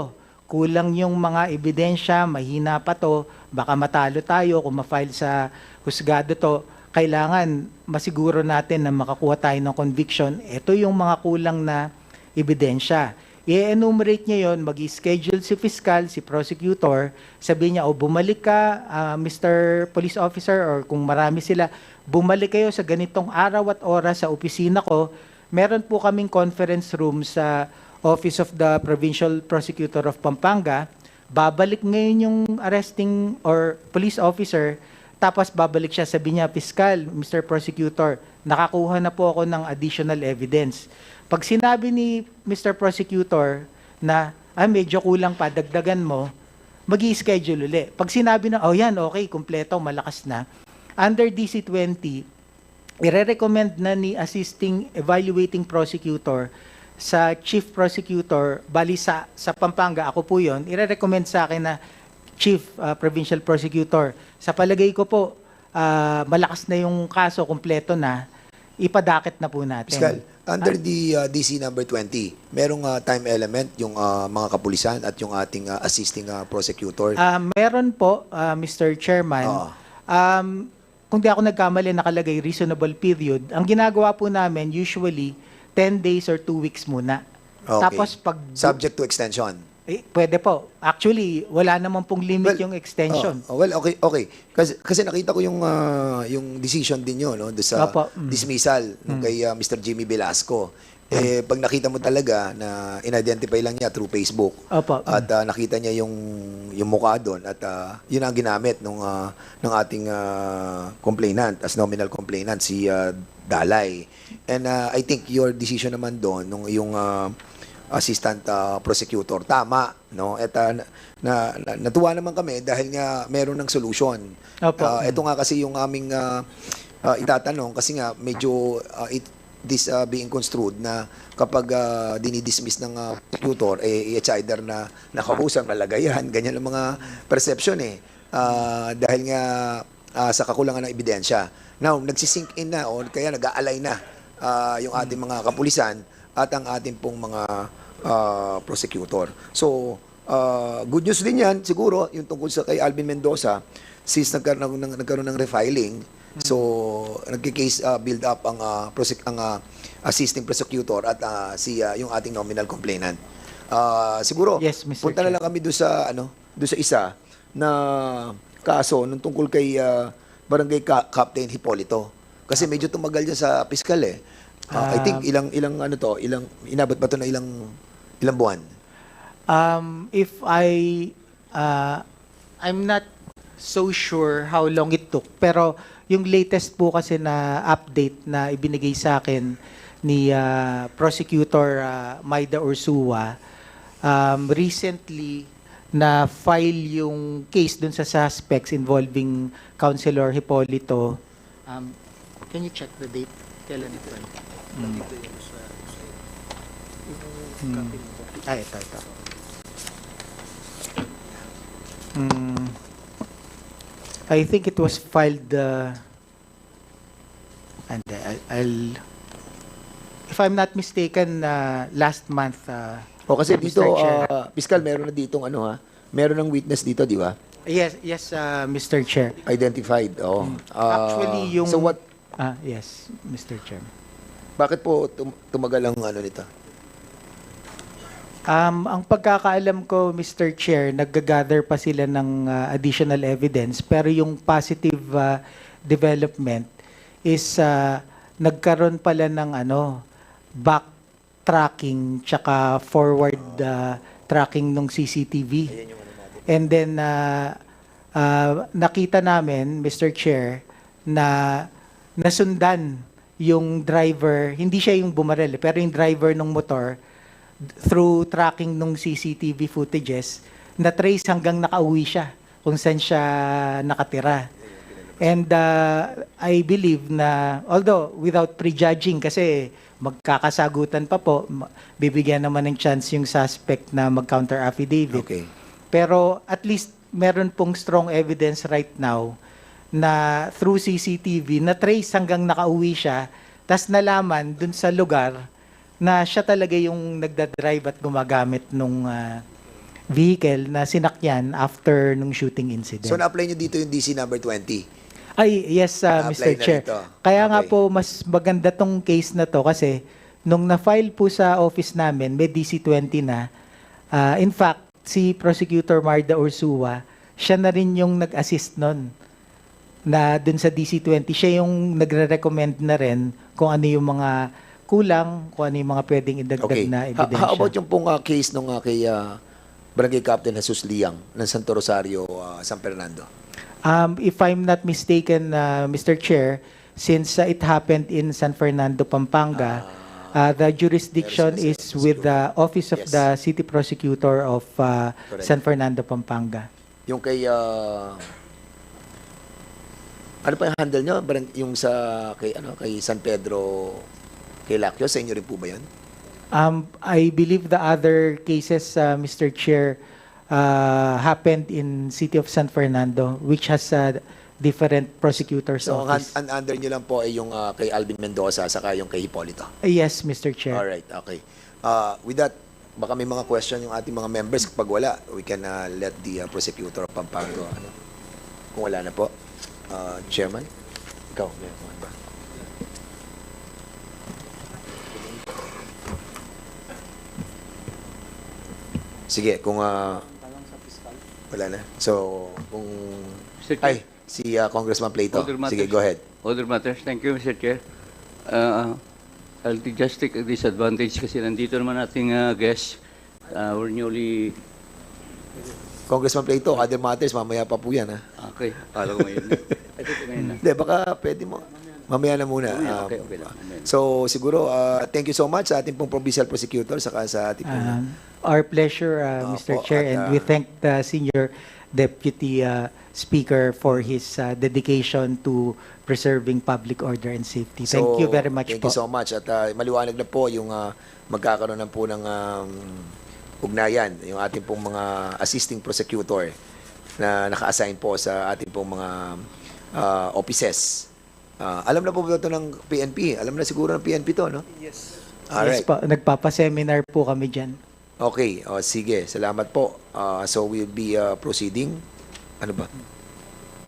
S13: kulang yung mga ebidensya, mahina pa to, baka matalo tayo kung ma-file sa husgado to, kailangan masiguro natin na makakuha tayo ng conviction. Ito yung mga kulang na ebidensya. I-enumerate niya yon, mag-schedule si fiscal, si prosecutor, sabihin niya, bumalik ka, Mr. Police Officer, or kung marami sila, bumalik kayo sa ganitong araw at oras sa opisina ko. Meron po kaming conference room sa Office of the Provincial Prosecutor of Pampanga. Babalik ngayon yung arresting or police officer, tapos babalik siya, sabi niya, Fiscal, Mr. Prosecutor, nakakuha na po ako ng additional evidence. Pag sinabi ni Mr. Prosecutor na, medyo kulang pa, dagdagan mo, mag-i-schedule uli. Pag sinabi na, yan, okay, kumpleto, malakas na, under DC-20, ire-recommend na ni Assisting Evaluating Prosecutor sa Chief Prosecutor, bali sa Pampanga, ako po yon, ire-recommend sa akin na Chief Provincial Prosecutor. Sa palagay ko po, malakas na yung kaso, kumpleto na, ipadakit na po natin.
S3: Fiscal, under the DC number 20, merong time element yung mga kapulisan at yung ating assisting prosecutor.
S13: Meron po, Mr. Chairman. Kung di ako nagkamali, nakalagay reasonable period. Ang ginagawa po namin, usually, 10 days or 2 weeks muna.
S3: Okay.
S13: Tapos pag...
S3: Subject to extension.
S13: Pwede po. Actually, wala naman pong limit yung extension.
S3: Okay. Kasi nakita ko yung decision din yun, no, doon sa dismissal nung kay Mr. Jimmy Velasco. Pag nakita mo talaga na in-identify lang niya through Facebook at nakita niya yung mukha doon at yun ang ginamit ng ating complainant as nominal complainant, si Dalay. And I think your decision naman doon nung yung assistant prosecutor, tama, no? At natuwa naman kami dahil nga meron ng solution. Ito nga kasi yung aming itatanong kasi nga medyo this being construed na kapag dinidismiss ng prosecutor, it's either na nakausap, nalagayan, ganyan ang mga perception dahil nga sa kakulangan ng ebidensya. Now, nagsisink in na o kaya nag-aalay na yung ating mga kapulisan at ang ating pong mga prosecutor. So, good news din yan, siguro, yung tungkol sa kay Alvin Mendoza, since nagkaroon ng refiling, so, nagki-case build up ang assisting prosecutor at yung ating nominal complainant. Siguro,
S13: Yes, Mr.
S3: punta na lang kami doon sa isa na kaso nung tungkol kay Barangay Captain Hipolito. Kasi medyo tumagal dyan sa piskal I think ilang inabot ba to na ilang buwan?
S13: If I'm not so sure how long it took, pero yung latest po kasi na update na ibinigay sa akin ni Prosecutor Maida Ursua, recently na file yung case dun sa suspects involving Councilor Hipolito. Can you check the date? Kailan ito? Ito. I think it was filed and if I'm not mistaken, last month.
S3: Kasi dito,
S13: Mr. Chair.
S3: Piskal, meron na ditong meron ng witness dito, di ba?
S13: Yes, Mr. Chair.
S3: Identified,
S13: Actually, yung...
S3: So what,
S13: yes, Mr. Chair.
S3: bakit po tumagal ang nito?
S13: Ang pagkakaalam ko, Mr. Chair, nag-gather pa sila ng additional evidence, pero yung positive development is nagkaroon pala ng backtracking tsaka forward tracking ng CCTV. And then nakita namin, Mr. Chair, na nasundan yung driver, hindi siya yung bumarel, pero yung driver ng motor, through tracking ng CCTV footages, na-trace hanggang nakauwi siya kung saan siya nakatira. And I believe na, although without prejudging, kasi magkakasagutan pa po, bibigyan naman ng chance yung suspect na mag-counter affidavit.
S3: Okay.
S13: Pero at least meron pong strong evidence right now na through CCTV, na-trace hanggang nakauwi siya, tas nalaman dun sa lugar na siya talaga yung nagdadrive at gumagamit nung vehicle na sinakyan after nung shooting incident.
S3: So na-apply nyo dito yung DC number 20?
S13: Ay, yes, Mr.
S3: Na-apply na
S13: Chair.
S3: rito.
S13: Kaya nga
S3: Okay.
S13: po, mas maganda tong case na to kasi nung na-file po sa office namin, may DC-20 na. In fact, si Prosecutor Marda Ursua, siya na rin yung nag-assist nun na dun sa DC-20. Siya yung nagre-recommend na rin kung ano yung mga kulang, kung ano yung mga pwedeng idagdag
S3: Okay.
S13: na ebidensya.
S3: How about yung pong case nung kay Barangay Captain Jesus Liang ng Santo Rosario, San Fernando?
S13: If I'm not mistaken, Mr. Chair, since it happened in San Fernando, Pampanga, the jurisdiction is with the Office of
S3: Yes.
S13: the City Prosecutor of San Fernando, Pampanga.
S3: Yung kay ano pa yung handle nyo? Yung sa kay San Pedro, kay Lacchio, sa inyo rin po ba yun?
S13: I believe the other cases, Mr. Chair, happened in City of San Fernando, which has different prosecutors'
S3: So,
S13: office.
S3: under nyo lang po ay yung kay Alvin Mendoza saka yung kay Hipolito.
S13: Yes, Mr. Chair.
S3: Alright, okay. With that, baka may mga question yung ating mga members. Kapag wala, we can let the prosecutor of Pampanga. Kung wala na po. Chairman? Ikaw, meron ba? Sige, kung wala na. So, kung ay, si Congressman Plato. Sige, go ahead.
S14: Other matters. Thank you, Mr. Chair. I'll just take this advantage kasi nandito naman ating guest. We're newly...
S3: Congressman Plato, other matters, mamaya pa po yan, ha?
S14: Okay, kala ko ngayon. I think ngayon na.
S3: Hindi, baka pwede mo. Mamaya na muna.
S14: Okay, okay lang. Mamaya na.
S3: So, siguro, thank you so much sa ating pong provincial prosecutor, saka sa ating pong...
S13: Our pleasure, Mr. Chair, and we thank the Senior Deputy Speaker for his dedication to preserving public order and safety. Thank you very much
S3: Thank
S13: po.
S3: you so much. At maliwanag na po yung magkakaroon na po ng ugnayan, yung ating pong mga assisting prosecutor na naka-assign po sa ating pong mga offices. Alam na po ba ito ng PNP? Alam na siguro ng PNP to, no?
S13: Yes.
S3: Alright.
S13: Yes po, nagpapa-seminar po kami dyan.
S3: Okay, sige. Salamat po. So we'll be proceeding. Ano ba?